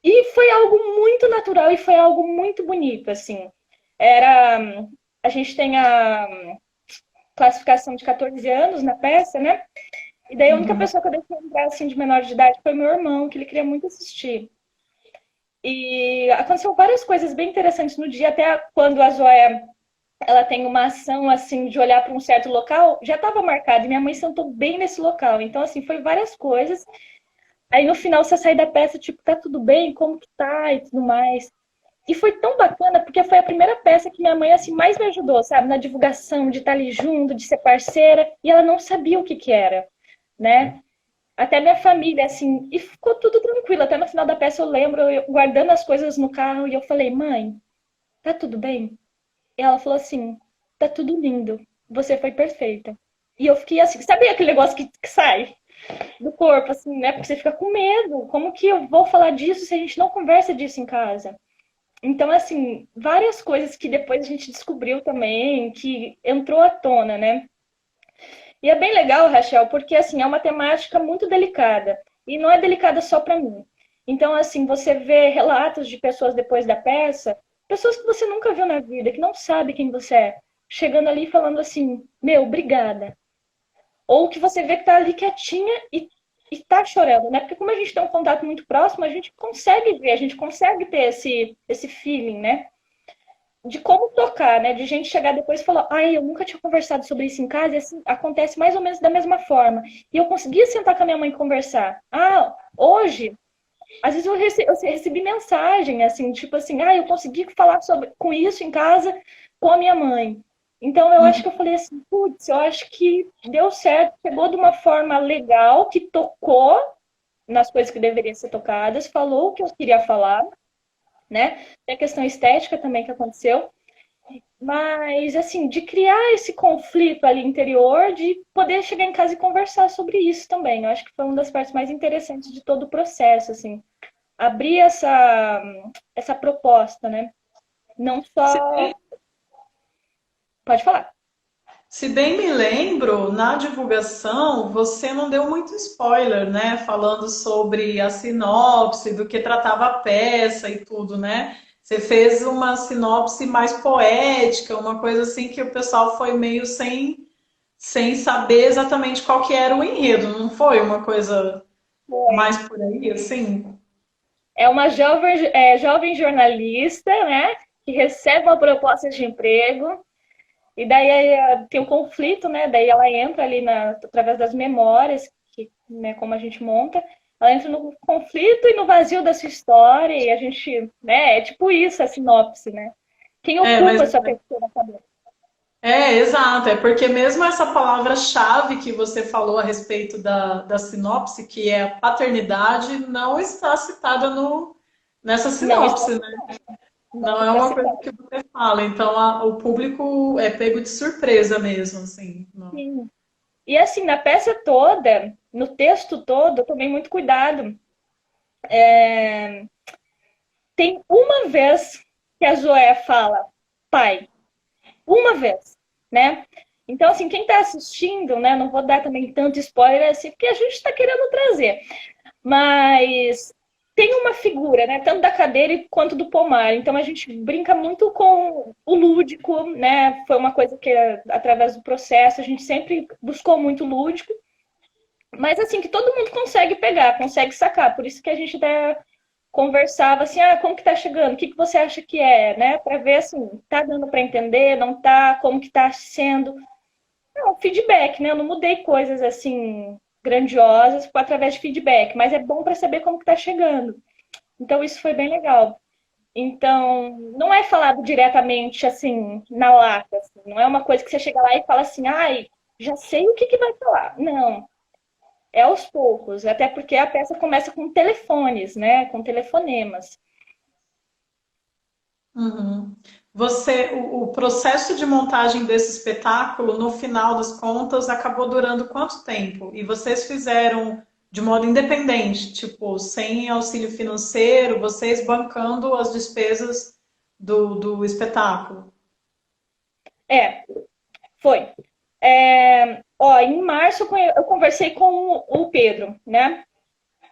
E foi algo muito natural e foi algo muito bonito, assim. Era, a gente tem a classificação de 14 anos na peça, né? E daí a única Uhum. pessoa que eu deixei entrar assim de menor de idade foi meu irmão, que ele queria muito assistir. E aconteceu várias coisas bem interessantes no dia, até quando a Zoé ela tem uma ação assim de olhar para um certo local, já estava marcado e minha mãe sentou bem nesse local. Então assim, foi várias coisas. Aí no final você sai da peça tipo, tá tudo bem? Como que tá? E tudo mais. E foi tão bacana porque foi a primeira peça que minha mãe assim mais me ajudou, sabe, na divulgação, de estar ali junto, de ser parceira, e ela não sabia o que que era, né? Até minha família, assim, e ficou tudo tranquilo. Até no final da peça eu lembro, eu guardando as coisas no carro, e eu falei, mãe, tá tudo bem? E ela falou assim, tá tudo lindo, você foi perfeita. E eu fiquei assim, sabe aquele negócio que sai? do corpo, assim, né? Porque você fica com medo. Como que eu vou falar disso se a gente não conversa disso em casa? Então, assim, várias coisas que depois a gente descobriu também, que entrou à tona, né? E é bem legal, Rachel, porque, assim, é uma temática muito delicada. E não é delicada só para mim. Então, assim, você vê relatos de pessoas depois da peça, pessoas que você nunca viu na vida, que não sabe quem você é, chegando ali e falando assim, meu, obrigada. Ou que você vê que tá ali quietinha e tá chorando, né? Porque como a gente tem um contato muito próximo, a gente consegue ver, a gente consegue ter esse feeling, né? De como tocar, né? De gente chegar depois e falar, ai, eu nunca tinha conversado sobre isso em casa, e assim, acontece mais ou menos da mesma forma. E eu conseguia sentar com a minha mãe e conversar. Ah, hoje, às vezes eu recebi mensagem, assim, tipo assim, ah, eu consegui falar com isso em casa com a minha mãe. Então eu acho que eu falei assim, putz, eu acho que deu certo, chegou de uma forma legal, que tocou nas coisas que deveriam ser tocadas, falou o que eu queria falar, né? Tem a questão estética também que aconteceu, mas assim, de criar esse conflito ali interior, de poder chegar em casa e conversar sobre isso também. Eu acho que foi uma das partes mais interessantes de todo o processo, assim, abrir essa proposta, né? Não Se só. bem, Pode falar. se bem me lembro, na divulgação você não deu muito spoiler, né? Falando sobre a sinopse, do que tratava a peça e tudo, né? Você fez uma sinopse mais poética, uma coisa assim que o pessoal foi meio sem saber exatamente qual que era o enredo, não foi uma coisa mais por aí, assim? É uma jovem jornalista, né? Que recebe uma proposta de emprego. E daí tem um conflito, né? Daí ela entra ali através das memórias, que, né, como a gente monta, ela entra no conflito e no vazio da sua história, e a gente, né, é tipo isso, a sinopse, né? Quem É, ocupa mas essa pessoa na cabeça? exato, é porque mesmo essa palavra-chave que você falou a respeito da sinopse, que é a paternidade, não está citada no, nessa Não está, sinopse, né? não Não é está uma coisa citado. que você fala, então o público é pego de surpresa mesmo, assim. Não. Sim. E assim, na peça toda, no texto todo, eu tomei muito cuidado. Tem uma vez que a Zoé fala, pai, uma vez, né? Então, assim, quem está assistindo, né? Não vou dar também tanto spoiler assim, porque a gente está querendo trazer. Mas tem uma figura, né? Tanto da cadeira quanto do pomar. Então a gente brinca muito com o lúdico, né? Foi uma coisa que, através do processo, a gente sempre buscou muito lúdico. Mas assim, que todo mundo consegue pegar, consegue sacar. Por isso que a gente até conversava assim, ah, como que tá chegando? O que que você acha que é, né? Para ver assim, tá dando para entender, não tá, como que tá sendo. Não, feedback, né? Eu não mudei coisas assim grandiosas através de feedback, mas é bom para saber como que tá chegando. Então isso foi bem legal. Então, não é falado diretamente assim na lata, assim. Não é uma coisa que você chega lá e fala assim, ai, já sei o que que vai falar. Não, é aos poucos, até porque a peça começa com telefones, né? Com telefonemas. Uhum. O processo de montagem desse espetáculo, no final das contas, acabou durando quanto tempo? E vocês fizeram de modo independente, tipo, sem auxílio financeiro, vocês bancando as despesas do espetáculo? É, foi. Ó, em março eu conversei com o Pedro, né?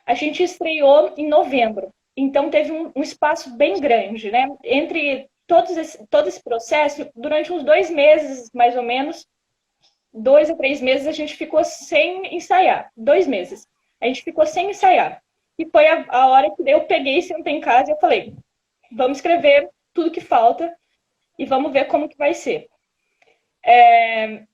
A gente estreou em novembro, então teve um espaço bem grande, né? Entre todo esse processo, durante uns 2 meses, mais ou menos, 2 a 3 meses, a gente ficou sem ensaiar. 2 meses. A gente ficou sem ensaiar. E foi a hora que eu peguei, sentei em casa e eu falei, vamos escrever tudo que falta e vamos ver como que vai ser.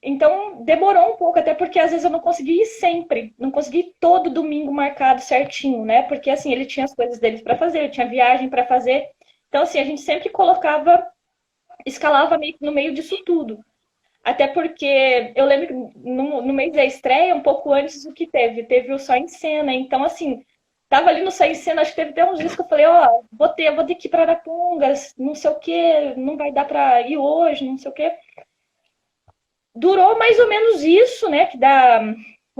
Então, demorou um pouco, até porque às vezes eu não consegui ir sempre, não consegui ir todo domingo marcado certinho, né? Porque assim, ele tinha as coisas dele para fazer, ele tinha viagem para fazer. Então, assim, a gente sempre escalava meio no meio disso tudo. Até porque eu lembro que no mês da estreia, um pouco antes do que teve o Só em Cena. Então, assim, tava ali no Só em Cena, acho que teve até uns dias que eu falei, ó, vou ter que ir para Arapongas, não sei o quê, não vai dar para ir hoje, não sei o quê. Durou mais ou menos isso, né? Que dá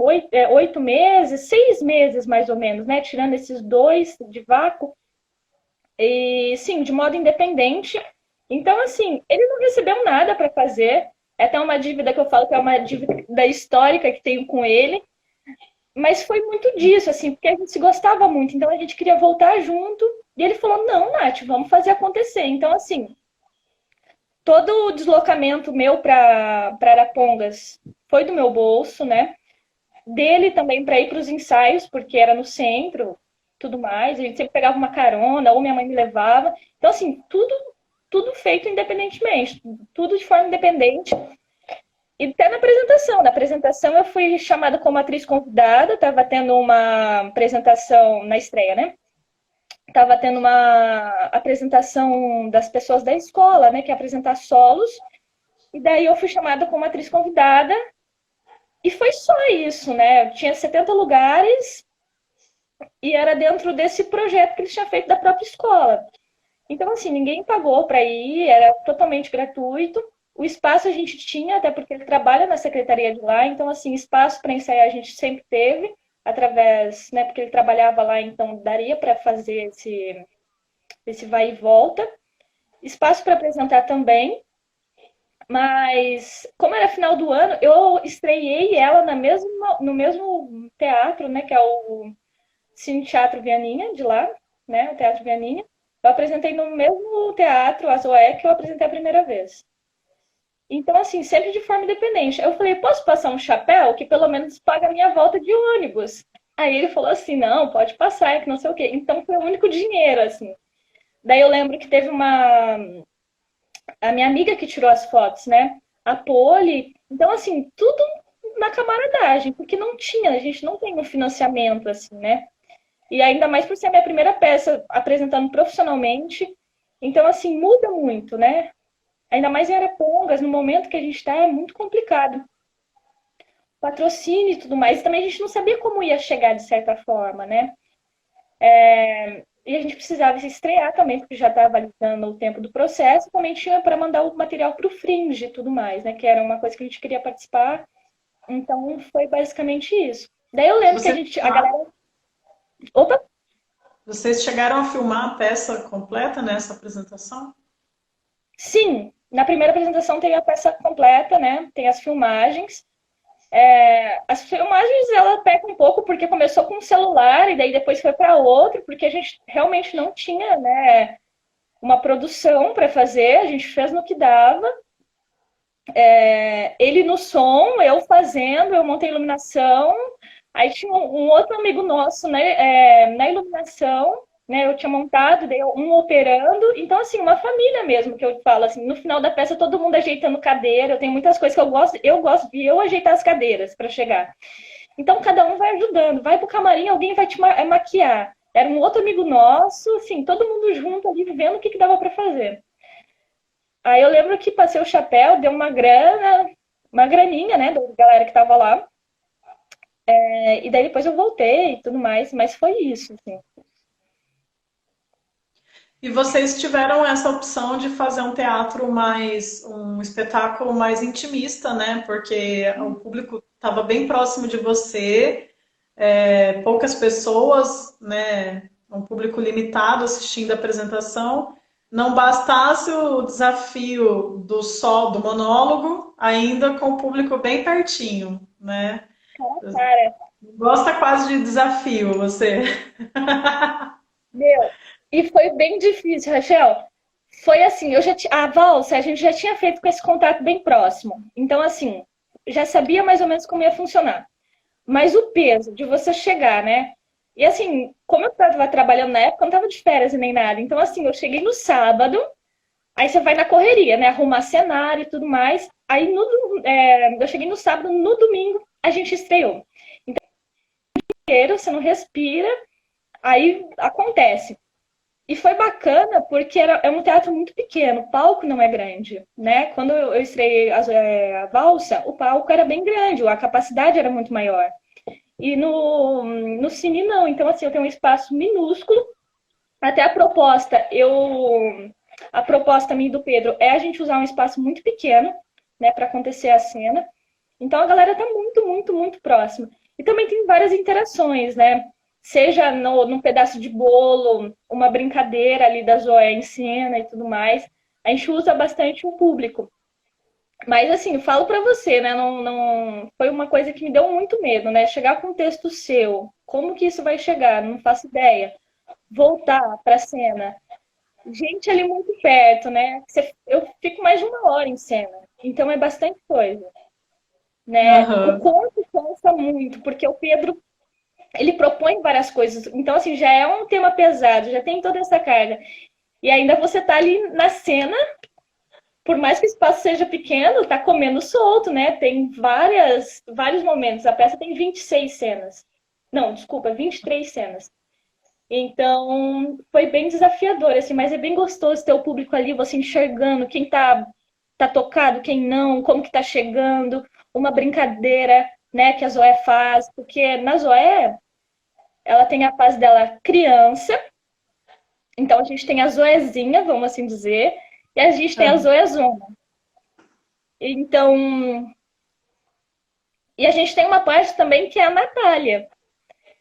8 meses, 6 meses mais ou menos, né? Tirando esses 2 de vácuo. E sim, de modo independente. Então, assim, ele não recebeu nada para fazer. É até uma dívida que eu falo que é uma dívida histórica que tenho com ele. Mas foi muito disso, assim, porque a gente se gostava muito. Então a gente queria voltar junto. E ele falou: não, Nath, vamos fazer acontecer. Então, assim, todo o deslocamento meu para Arapongas foi do meu bolso, né? Dele também para ir para os ensaios, porque era no centro, tudo mais. A gente sempre pegava uma carona, ou minha mãe me levava. Então, assim, tudo feito independentemente, tudo de forma independente. E até na apresentação eu fui chamada como atriz convidada, estava tendo uma apresentação na estreia, né? Estava tendo uma apresentação das pessoas da escola, né? Que ia apresentar solos. E daí eu fui chamada como atriz convidada. E foi só isso, né? Eu tinha 70 lugares e era dentro desse projeto que eles tinham feito da própria escola. Então, assim, ninguém pagou para ir, era totalmente gratuito. O espaço a gente tinha, até porque ele trabalha na secretaria de lá, então, assim, espaço para ensaiar a gente sempre teve, através, né, porque ele trabalhava lá, então daria para fazer esse vai e volta. Espaço para apresentar também, mas como era final do ano, eu estreiei ela no mesmo teatro, né, que é o Cine Teatro Vianinha, de lá, né, o Teatro Vianinha. Eu apresentei no mesmo teatro, a Zoé, que eu apresentei a primeira vez. Então, assim, sempre de forma independente. Eu falei: posso passar um chapéu que pelo menos paga a minha volta de ônibus? Aí ele falou assim: não, pode passar, é que não sei o quê. Então foi o único dinheiro, assim. Daí eu lembro que teve a minha amiga que tirou as fotos, né? A Poli. Então, assim, tudo na camaradagem, porque não tinha, a gente não tem um financiamento, assim, né? E ainda mais por ser a minha primeira peça apresentando profissionalmente. Então, assim, muda muito, né? Ainda mais em Arapongas, no momento que a gente está, é muito complicado. Patrocínio e tudo mais. Também a gente não sabia como ia chegar de certa forma, né? E a gente precisava se estrear também, porque já estava validando o tempo do processo. Também tinha para mandar o material para o Fringe e tudo mais, né? Que era uma coisa que a gente queria participar. Então, foi basicamente isso. Daí eu lembro que a galera... Opa! Vocês chegaram a filmar a peça completa nessa apresentação? Sim, na primeira apresentação tem a peça completa, né? Tem as filmagens. As filmagens ela peca um pouco porque começou com um celular e daí depois foi para outro, porque a gente realmente não tinha, né, uma produção para fazer, a gente fez no que dava. Ele no som, eu fazendo, eu montei iluminação, aí tinha um outro amigo nosso, né, na iluminação, né, eu tinha montado, daí um operando, então assim, uma família mesmo, que eu falo assim, no final da peça todo mundo ajeitando cadeira, eu tenho muitas coisas que eu gosto de eu ajeitar as cadeiras para chegar. Então cada um vai ajudando, vai pro camarim, alguém vai te maquiar. Era um outro amigo nosso, assim, todo mundo junto ali, vendo o que dava para fazer. Aí eu lembro que passei o chapéu, deu uma grana, uma graninha, né, da galera que tava lá. E daí depois eu voltei e tudo mais, mas foi isso, assim. E vocês tiveram essa opção de fazer um espetáculo mais intimista, né? Porque o público estava bem próximo de você, poucas pessoas, né? Um público limitado assistindo a apresentação. Não bastasse o desafio do monólogo, ainda com o público bem pertinho, né? Cara, Gosta quase de desafio, você. meu, e foi bem difícil, Rachel. Foi assim, a valsa a gente já tinha feito com esse contato bem próximo. Então, assim, já sabia mais ou menos como ia funcionar. Mas o peso de você chegar, né? E assim, como eu estava trabalhando na época, eu não estava de férias e nem nada. Então, assim, eu cheguei no sábado, aí você vai na correria, né? Arrumar cenário e tudo mais. Aí eu cheguei no sábado, no domingo, a gente estreou. Então, você não respira, aí acontece. E foi bacana porque é um teatro muito pequeno, o palco não é grande, né? Quando eu estreiei a valsa, o palco era bem grande, a capacidade era muito maior. E no Cine não, então assim, eu tenho um espaço minúsculo. Até a proposta minha e do Pedro é a gente usar um espaço muito pequeno, né, para acontecer a cena. Então a galera tá muito, muito, muito próxima. também tem várias interações, né? Seja num pedaço de bolo, uma brincadeira ali da Zoé em cena e tudo mais. A gente usa bastante o público. Mas assim, eu falo pra você, né? Não foi uma coisa que me deu muito medo, né? Chegar com um texto seu, como que isso vai chegar? Não faço ideia. Voltar pra cena. Gente ali muito perto, né? Eu fico mais de 1 hora em cena. Então é bastante coisa, né? O Aham. corpo cansa muito, porque o Pedro, ele propõe várias coisas. Então, assim, já é um tema pesado, já tem toda essa carga. E ainda você tá ali na cena, por mais que o espaço seja pequeno, tá comendo solto, né? Tem vários momentos. A peça tem 26 cenas. Não, desculpa, 23 cenas. Então, foi bem desafiador, assim, mas é bem gostoso ter o público ali, você enxergando quem tá tocado, quem não, como que tá chegando, uma brincadeira, né, que a Zoé faz, porque na Zoé, ela tem a fase dela criança, então a gente tem a Zoezinha, vamos assim dizer, e a gente tem a Aham. Zoezona. Então, e a gente tem uma parte também que é a Natália.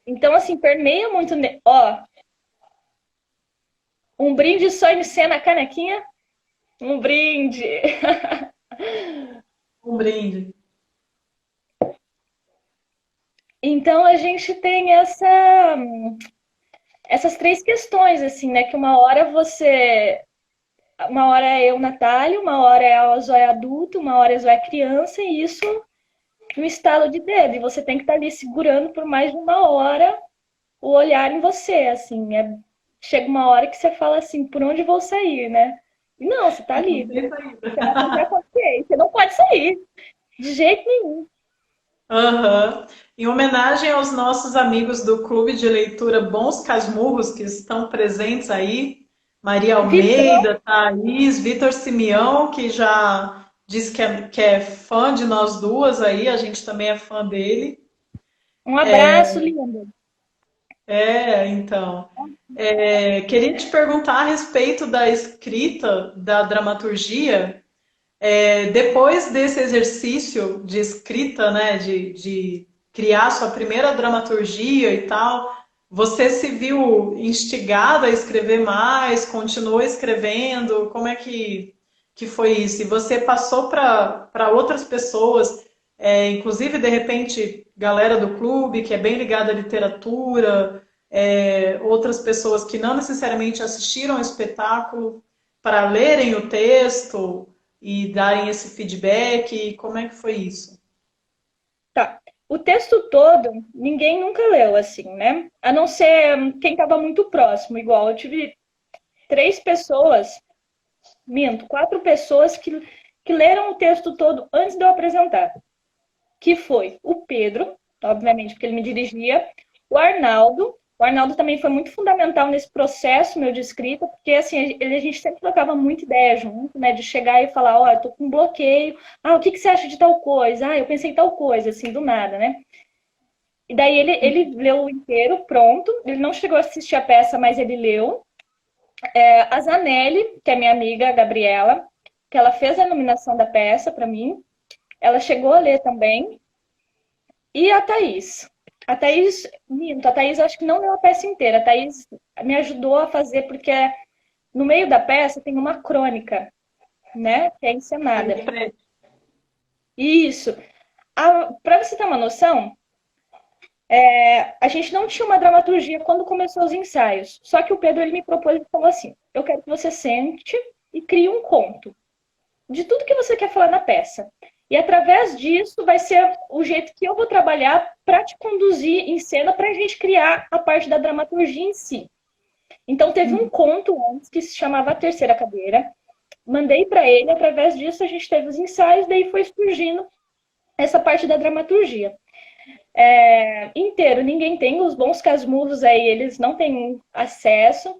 Então, assim, permeia muito. Ó, um brinde só em cena, canequinha? Um brinde. Um brinde. Então a gente tem essas três questões, assim, né? Que uma hora é eu, Natália, uma hora é a Zóia adulta, uma hora é a Zóia criança, e isso no estalo de dedo. E você tem que estar ali segurando por mais de 1 hora o olhar em você, assim. Chega uma hora que você fala assim, por onde vou sair, né? E não, você tá Não ali. tem Você não tem pra saída. acontecer, você não pode sair, de jeito nenhum. Aham. Em homenagem aos nossos amigos do Clube de Leitura Bons Casmurros, que estão presentes aí, Maria Vitor, Almeida, Thaís, Vitor Simeão, que já disse que é fã de nós duas aí, a gente também é fã dele. um abraço, lindo. Então. Queria te perguntar a respeito da escrita, da dramaturgia. Depois desse exercício de escrita, né, de criar sua primeira dramaturgia e tal, você se viu instigada a escrever mais, continuou escrevendo? Como é que foi isso? E você passou para outras pessoas, inclusive, de repente, galera do clube, que é bem ligada à literatura, outras pessoas que não necessariamente assistiram ao espetáculo, para lerem o texto e darem esse feedback? Como é que foi isso? Tá. O texto todo, ninguém nunca leu, assim, né? A não ser quem estava muito próximo. Igual, eu tive 3 pessoas, minto, 4 pessoas que leram o texto todo antes de eu apresentar. Que foi o Pedro, obviamente, porque ele me dirigia, o Arnaldo. O Arnaldo também foi muito fundamental nesse processo meu de escrita, porque assim, a gente sempre trocava muita ideia junto, né? De chegar e falar, ó, eu tô com um bloqueio. Ah, o que você acha de tal coisa? Ah, eu pensei em tal coisa, assim, do nada, né? E daí ele leu o inteiro, pronto. Ele não chegou a assistir a peça, mas ele leu. A Zanelli, que é minha amiga, a Gabriela, que ela fez a iluminação da peça para mim, ela chegou a ler também. E a Thaís. A Thaís acho que não leu a peça inteira. A Thaís me ajudou a fazer, porque no meio da peça tem uma crônica, né? Que é encenada. Isso. Para você ter uma noção, a gente não tinha uma dramaturgia quando começou os ensaios. Só que o Pedro ele me propôs e falou assim: eu quero que você sente e crie um conto de tudo que você quer falar na peça. E através disso vai ser o jeito que eu vou trabalhar para te conduzir em cena para a gente criar a parte da dramaturgia em si. Então teve um conto antes que se chamava A Terceira Cadeira. Mandei para ele, através disso a gente teve os ensaios, daí foi surgindo essa parte da dramaturgia. Inteiro, ninguém tem, os bons casmurros aí, eles não têm acesso.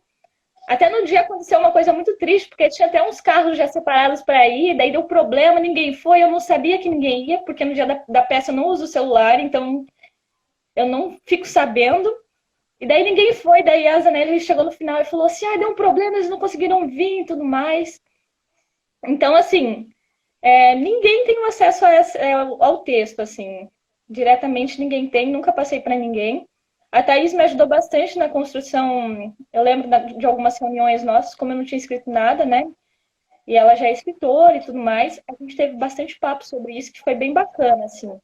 Até no dia aconteceu uma coisa muito triste, porque tinha até uns carros já separados para ir, daí deu problema, ninguém foi, eu não sabia que ninguém ia, porque no dia da peça eu não uso o celular, então eu não fico sabendo. E daí ninguém foi, daí a Zanelli chegou no final e falou assim, deu um problema, eles não conseguiram vir e tudo mais. Então, assim, ninguém tem acesso ao texto, assim. Diretamente ninguém tem, nunca passei para ninguém. A Thaís me ajudou bastante na construção. Eu lembro de algumas reuniões nossas, como eu não tinha escrito nada, né? E ela já é escritora e tudo mais. A gente teve bastante papo sobre isso, que foi bem bacana, assim.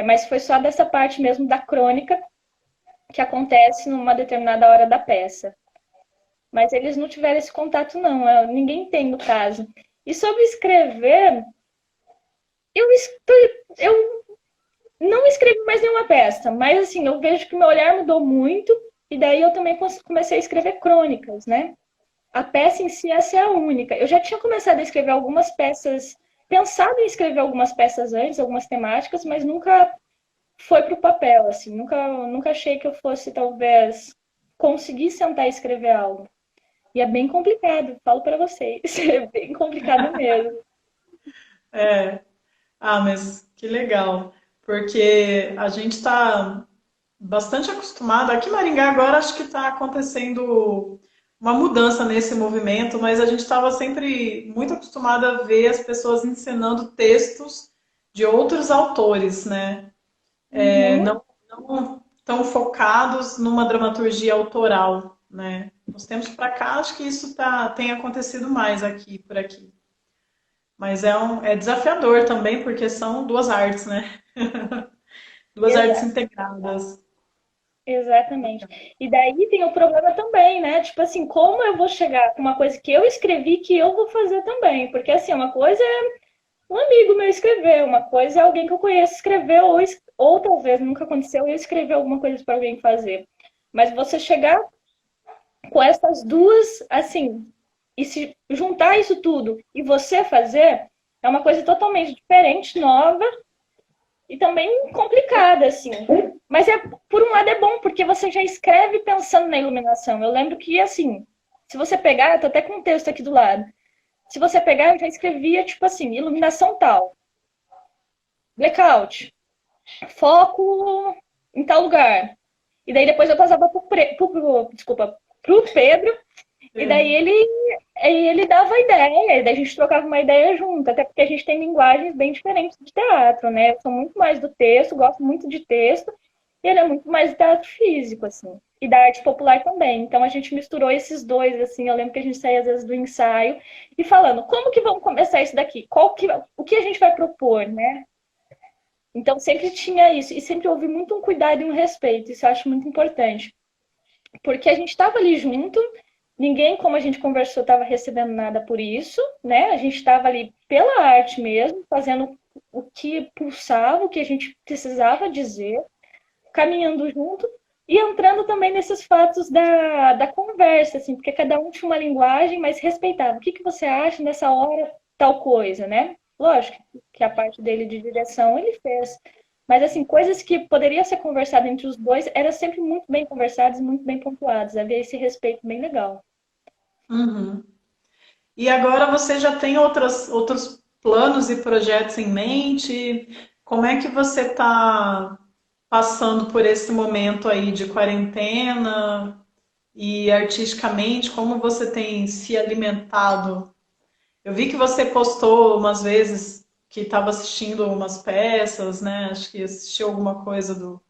Mas foi só dessa parte mesmo da crônica que acontece numa determinada hora da peça. Mas eles não tiveram esse contato, não. Ninguém tem, no caso. E sobre escrever, eu não escrevi mais nenhuma peça, mas assim, eu vejo que meu olhar mudou muito, e daí eu também comecei a escrever crônicas, né? A peça em si, essa é a única. Eu já tinha começado a escrever algumas peças, pensado em escrever algumas peças antes, algumas temáticas, mas nunca foi para o papel, assim. Nunca achei que eu fosse, talvez, conseguir sentar e escrever algo. E é bem complicado, falo para vocês. É bem complicado mesmo. É. Ah, mas que legal. Porque a gente está bastante acostumado. Aqui em Maringá agora acho que está acontecendo uma mudança nesse movimento, mas a gente estava sempre muito acostumado a ver as pessoas encenando textos de outros autores, né? Uhum. Não tão focados numa dramaturgia autoral, né? Nos tempos para cá, acho que isso tem acontecido mais aqui, por aqui. Mas é desafiador também, porque são duas artes, né? Duas artes Exato. integradas. Exatamente. E daí tem o problema também, né? Tipo assim, como eu vou chegar com uma coisa que eu escrevi que eu vou fazer também? Porque assim, uma coisa é um amigo meu escrever, uma coisa é alguém que eu conheço escrever, ou talvez nunca aconteceu eu escrever alguma coisa para alguém fazer. Mas você chegar com essas duas, assim, e se juntar isso tudo e você fazer, é uma coisa totalmente diferente, nova e também complicada, assim. Mas por um lado é bom, porque você já escreve pensando na iluminação. Eu lembro que, assim, se você pegar, eu tô até com um texto aqui do lado. Se você pegar, eu já escrevia, tipo assim, iluminação tal, blackout, foco em tal lugar. E daí depois eu passava pro Pedro, e daí Sim. ele dava a ideia, e daí a gente trocava uma ideia junto, até porque a gente tem linguagens bem diferentes de teatro, né? Eu sou muito mais do texto, gosto muito de texto, e ele é muito mais do teatro físico, assim, e da arte popular também. Então a gente misturou esses dois, assim, eu lembro que a gente saía às vezes do ensaio e falando, como que vamos começar isso daqui? O que a gente vai propor, né? Então sempre tinha isso, e sempre houve muito um cuidado e um respeito, isso eu acho muito importante. Porque a gente estava ali junto, ninguém, como a gente conversou, estava recebendo nada por isso, né? A gente estava ali pela arte mesmo, fazendo o que pulsava, o que a gente precisava dizer, caminhando junto e entrando também nesses fatos da conversa, assim, porque cada um tinha uma linguagem, mas respeitava. O que você acha nessa hora, tal coisa, né? Lógico que a parte dele de direção ele fez. Mas, assim, coisas que poderia ser conversado entre os dois, era sempre muito bem conversadas e muito bem pontuadas. Havia esse respeito bem legal. Uhum. E agora você já tem outros planos e projetos em mente? Como é que você está passando por esse momento aí de quarentena e artisticamente, como você tem se alimentado? Eu vi que você postou umas vezes que estava assistindo umas peças, né? Acho que assistiu alguma coisa do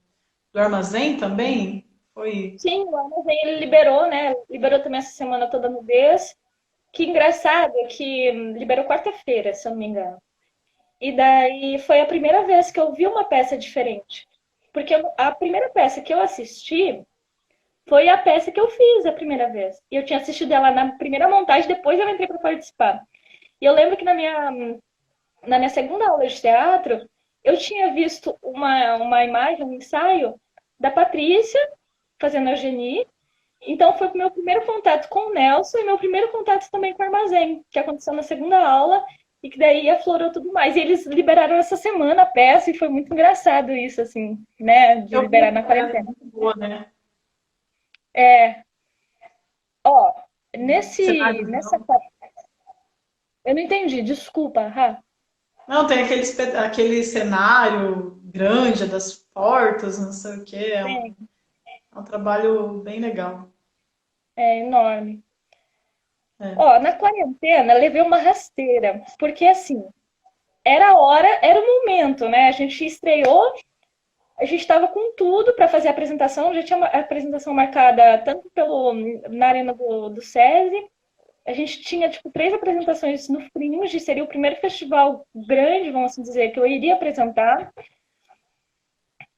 Armazém também. Foi. Sim, o Amazon ele liberou, né? Liberou também essa semana toda a nudez. Que engraçado é que liberou quarta-feira, se eu não me engano. E daí foi a primeira vez que eu vi uma peça diferente. Porque a primeira peça que eu assisti foi a peça que eu fiz a primeira vez. E eu tinha assistido ela na primeira montagem, depois eu entrei para participar. E eu lembro que na minha segunda aula de teatro, eu tinha visto uma imagem, um ensaio da Patrícia fazendo a Geni. Então foi o meu primeiro contato com o Nelson e meu primeiro contato também com o Armazém, que aconteceu na segunda aula e que daí aflorou tudo mais. E eles liberaram essa semana a peça e foi muito engraçado isso, assim, né, de Eu vi liberar a na peça, quarentena. muito boa, né? É, ó, nessa Cenário. parte, eu não entendi, desculpa, Rá. Não, tem aquele cenário grande das portas, não sei o quê. É um trabalho bem legal. É enorme. É. Ó, na quarentena, levei uma rasteira, porque assim, era a hora, era o momento, né? A gente estreou, a gente estava com tudo para fazer a apresentação, já tinha a apresentação marcada tanto na arena do SESI, a gente tinha, tipo, 3 apresentações no Fringe, seria o primeiro festival grande, vamos assim dizer, que eu iria apresentar.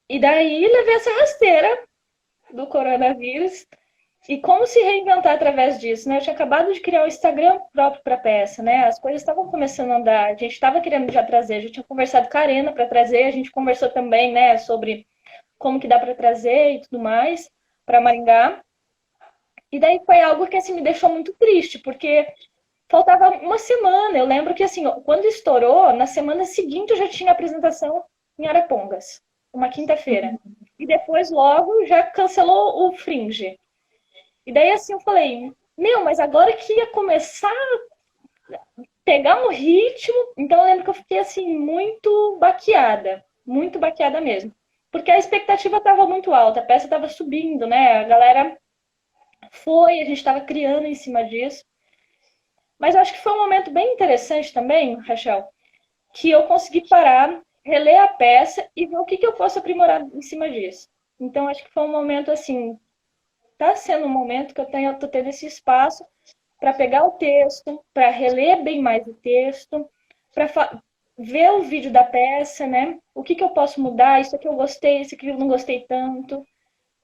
E daí levei essa rasteira do coronavírus. E como se reinventar através disso, né? Eu tinha acabado de criar o Instagram próprio para a peça, né? As coisas estavam começando a andar, a gente estava querendo já trazer, já tinha conversado com a Arena para trazer, a gente conversou também, né, sobre como que dá para trazer e tudo mais para Maringá. E daí foi algo que assim me deixou muito triste, porque faltava uma semana. Eu lembro que assim, quando estourou, na semana seguinte eu já tinha apresentação em Arapongas, uma quinta-feira. E depois logo já cancelou o Fringe. E daí assim eu falei, meu, mas agora que ia começar a pegar um ritmo, então eu lembro que eu fiquei assim muito baqueada mesmo. Porque a expectativa estava muito alta, a peça estava subindo, né? A galera foi, a gente estava criando em cima disso. Mas eu acho que foi um momento bem interessante também, Rachel, que eu consegui parar, reler a peça e ver o que eu posso aprimorar em cima disso. Então acho que foi um momento assim, tá sendo um momento que tô tendo esse espaço para pegar o texto, para reler bem mais o texto, para ver o vídeo da peça, né? O que eu posso mudar, isso aqui eu gostei, isso aqui eu não gostei tanto. O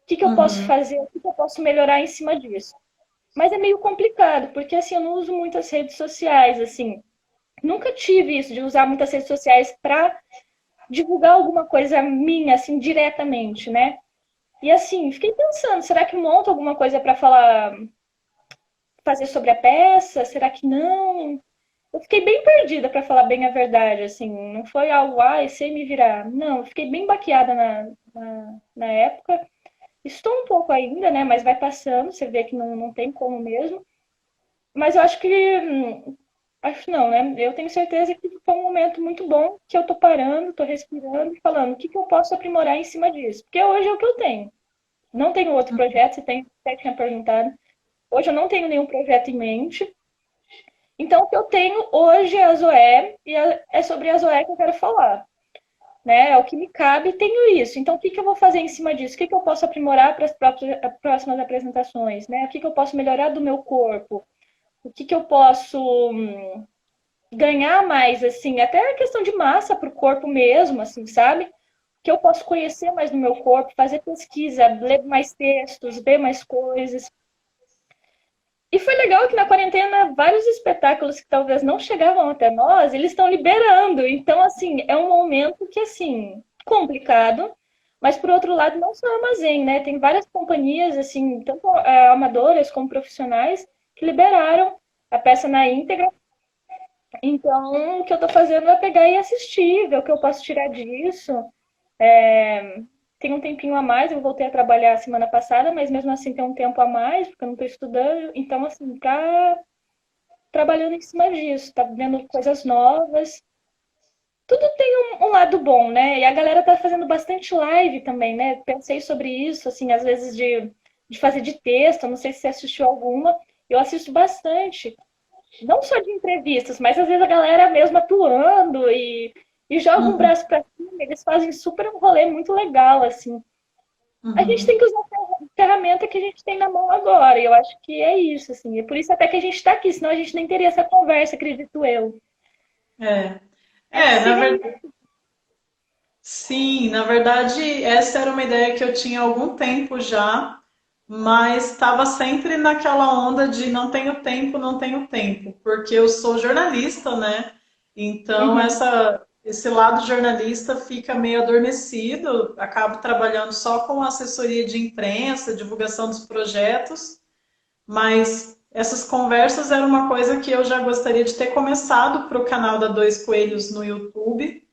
que eu posso fazer, o que eu posso melhorar em cima disso. Mas é meio complicado, porque assim, eu não uso muitas redes sociais, assim. Nunca tive isso de usar muitas redes sociais para divulgar alguma coisa minha, assim, diretamente, né? E assim, fiquei pensando, será que monto alguma coisa para falar, fazer sobre a peça? Será que não? Eu fiquei bem perdida, para falar bem a verdade, assim. Não foi algo, ai, sei me virar. Não, eu fiquei bem baqueada na época. Estou um pouco ainda, né? Mas vai passando, você vê que não tem como mesmo. Mas eu acho que. Acho não, né? Eu tenho certeza que foi um momento muito bom que eu tô parando, tô respirando e falando o que eu posso aprimorar em cima disso. Porque hoje é o que eu tenho. Não tenho outro projeto, você tinha perguntado. Hoje eu não tenho nenhum projeto em mente. Então, o que eu tenho hoje é a Zoé, e é sobre a Zoé que eu quero falar. Né? É o que me cabe, tenho isso. Então, o que eu vou fazer em cima disso? O que eu posso aprimorar para as próximas apresentações? Né? O que eu posso melhorar do meu corpo? O que eu posso ganhar mais, assim, até a questão de massa para o corpo mesmo, assim, sabe? Que eu posso conhecer mais do meu corpo, fazer pesquisa, ler mais textos, ver mais coisas. E foi legal que na quarentena vários espetáculos que talvez não chegavam até nós, eles estão liberando. Então, assim, é um momento que, assim, complicado, mas por outro lado, não só armazém, né? Tem várias companhias, assim, tanto amadoras como profissionais, que liberaram a peça na íntegra. Então, o que eu estou fazendo é pegar e assistir, ver o que eu posso tirar disso. Tem um tempinho a mais, eu voltei a trabalhar semana passada, mas mesmo assim tem um tempo a mais, porque eu não estou estudando. Então, assim, tá trabalhando em cima disso, tá vendo coisas novas. Tudo tem um lado bom, né? E a galera tá fazendo bastante live também, né? Pensei sobre isso, assim, às vezes de fazer de texto, não sei se você assistiu alguma. Eu assisto bastante. Não só de entrevistas, mas às vezes a galera mesmo atuando e joga um braço para cima, eles fazem super um rolê muito legal, assim. A gente tem que usar a ferramenta que a gente tem na mão agora, e eu acho que é isso, assim. É por isso até que a gente está aqui, senão a gente nem teria essa conversa, acredito eu. Na verdade, sim, na verdade, essa era uma ideia que eu tinha há algum tempo já, mas estava sempre naquela onda de não tenho tempo, não tenho tempo, porque eu sou jornalista, né? Então, esse lado jornalista fica meio adormecido, acabo trabalhando só com assessoria de imprensa, divulgação dos projetos, mas essas conversas eram uma coisa que eu já gostaria de ter começado para o canal da Dois Coelhos no YouTube.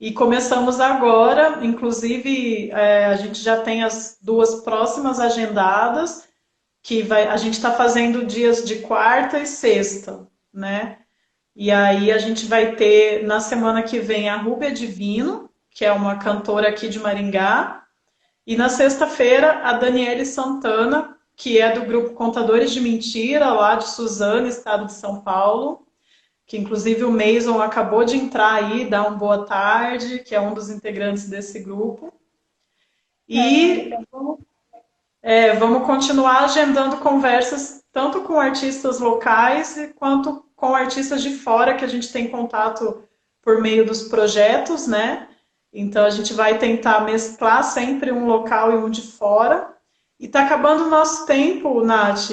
E começamos agora, inclusive a gente já tem as 2 próximas agendadas, a gente está fazendo dias de quarta e sexta, né? E aí a gente vai ter na semana que vem a Rúbia Divino, que é uma cantora aqui de Maringá, e na sexta-feira a Daniele Santana, que é do grupo Contadores de Mentira, lá de Suzano, estado de São Paulo, que inclusive o Mason acabou de entrar aí, dá uma boa tarde, que é um dos integrantes desse grupo. E Legal. vamos continuar agendando conversas tanto com artistas locais quanto com artistas de fora, que a gente tem contato por meio dos projetos, né? Então a gente vai tentar mesclar sempre um local e um de fora. E tá acabando o nosso tempo, Nath.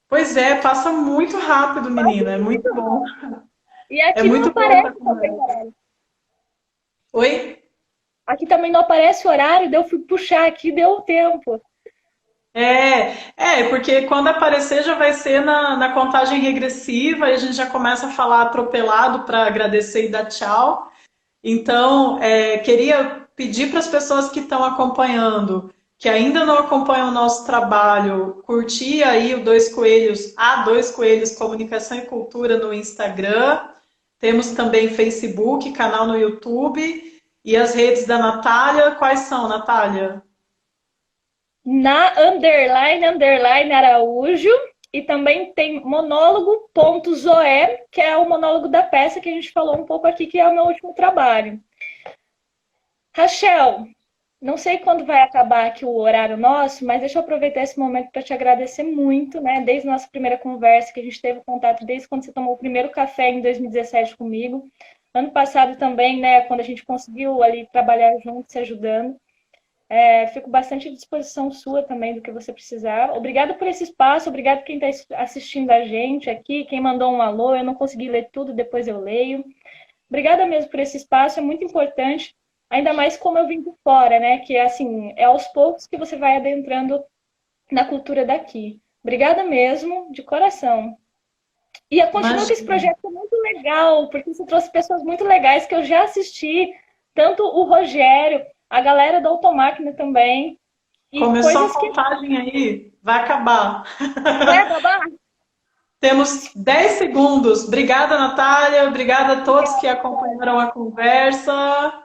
Pois é, passa muito rápido, menina. É muito bom. E É aqui não muito bom essa aparece também o conversa. horário. Oi? Aqui também não aparece o horário, daí eu fui puxar aqui, deu o tempo. Porque quando aparecer já vai ser na contagem regressiva e a gente já começa a falar atropelado para agradecer e dar tchau. Então, queria pedir para as pessoas que estão acompanhando, que ainda não acompanham o nosso trabalho, curtir aí o Dois Coelhos, a Dois Coelhos Comunicação e Cultura no Instagram. Temos também Facebook, canal no YouTube e as redes da Natália. Quais são, Natália? Na underline Araújo, e também tem monólogo.zoé, que é o monólogo da peça que a gente falou um pouco aqui, que é o meu último trabalho. Rachel, não sei quando vai acabar aqui o horário nosso, mas deixa eu aproveitar esse momento para te agradecer muito, né? Desde a nossa primeira conversa, que a gente teve contato desde quando você tomou o primeiro café em 2017 comigo. Ano passado também, né? Quando a gente conseguiu ali trabalhar junto, se ajudando. Fico bastante à disposição sua também do que você precisar. Obrigada por esse espaço, obrigada quem está assistindo a gente aqui, quem mandou um alô, eu não consegui ler tudo, depois eu leio. Obrigada mesmo por esse espaço, é muito importante, ainda mais como eu vim de fora, né? Que assim, é aos poucos que você vai adentrando na cultura daqui. Obrigada mesmo, de coração. E continua com esse Imagina. projeto muito legal, porque você trouxe pessoas muito legais que eu já assisti, tanto o Rogério, a galera da Automáquina também, e Começou a coisas que contagem aí, vai acabar. vai acabar. Temos 10 segundos. Obrigada, Natália. Obrigada a todos que acompanharam a conversa.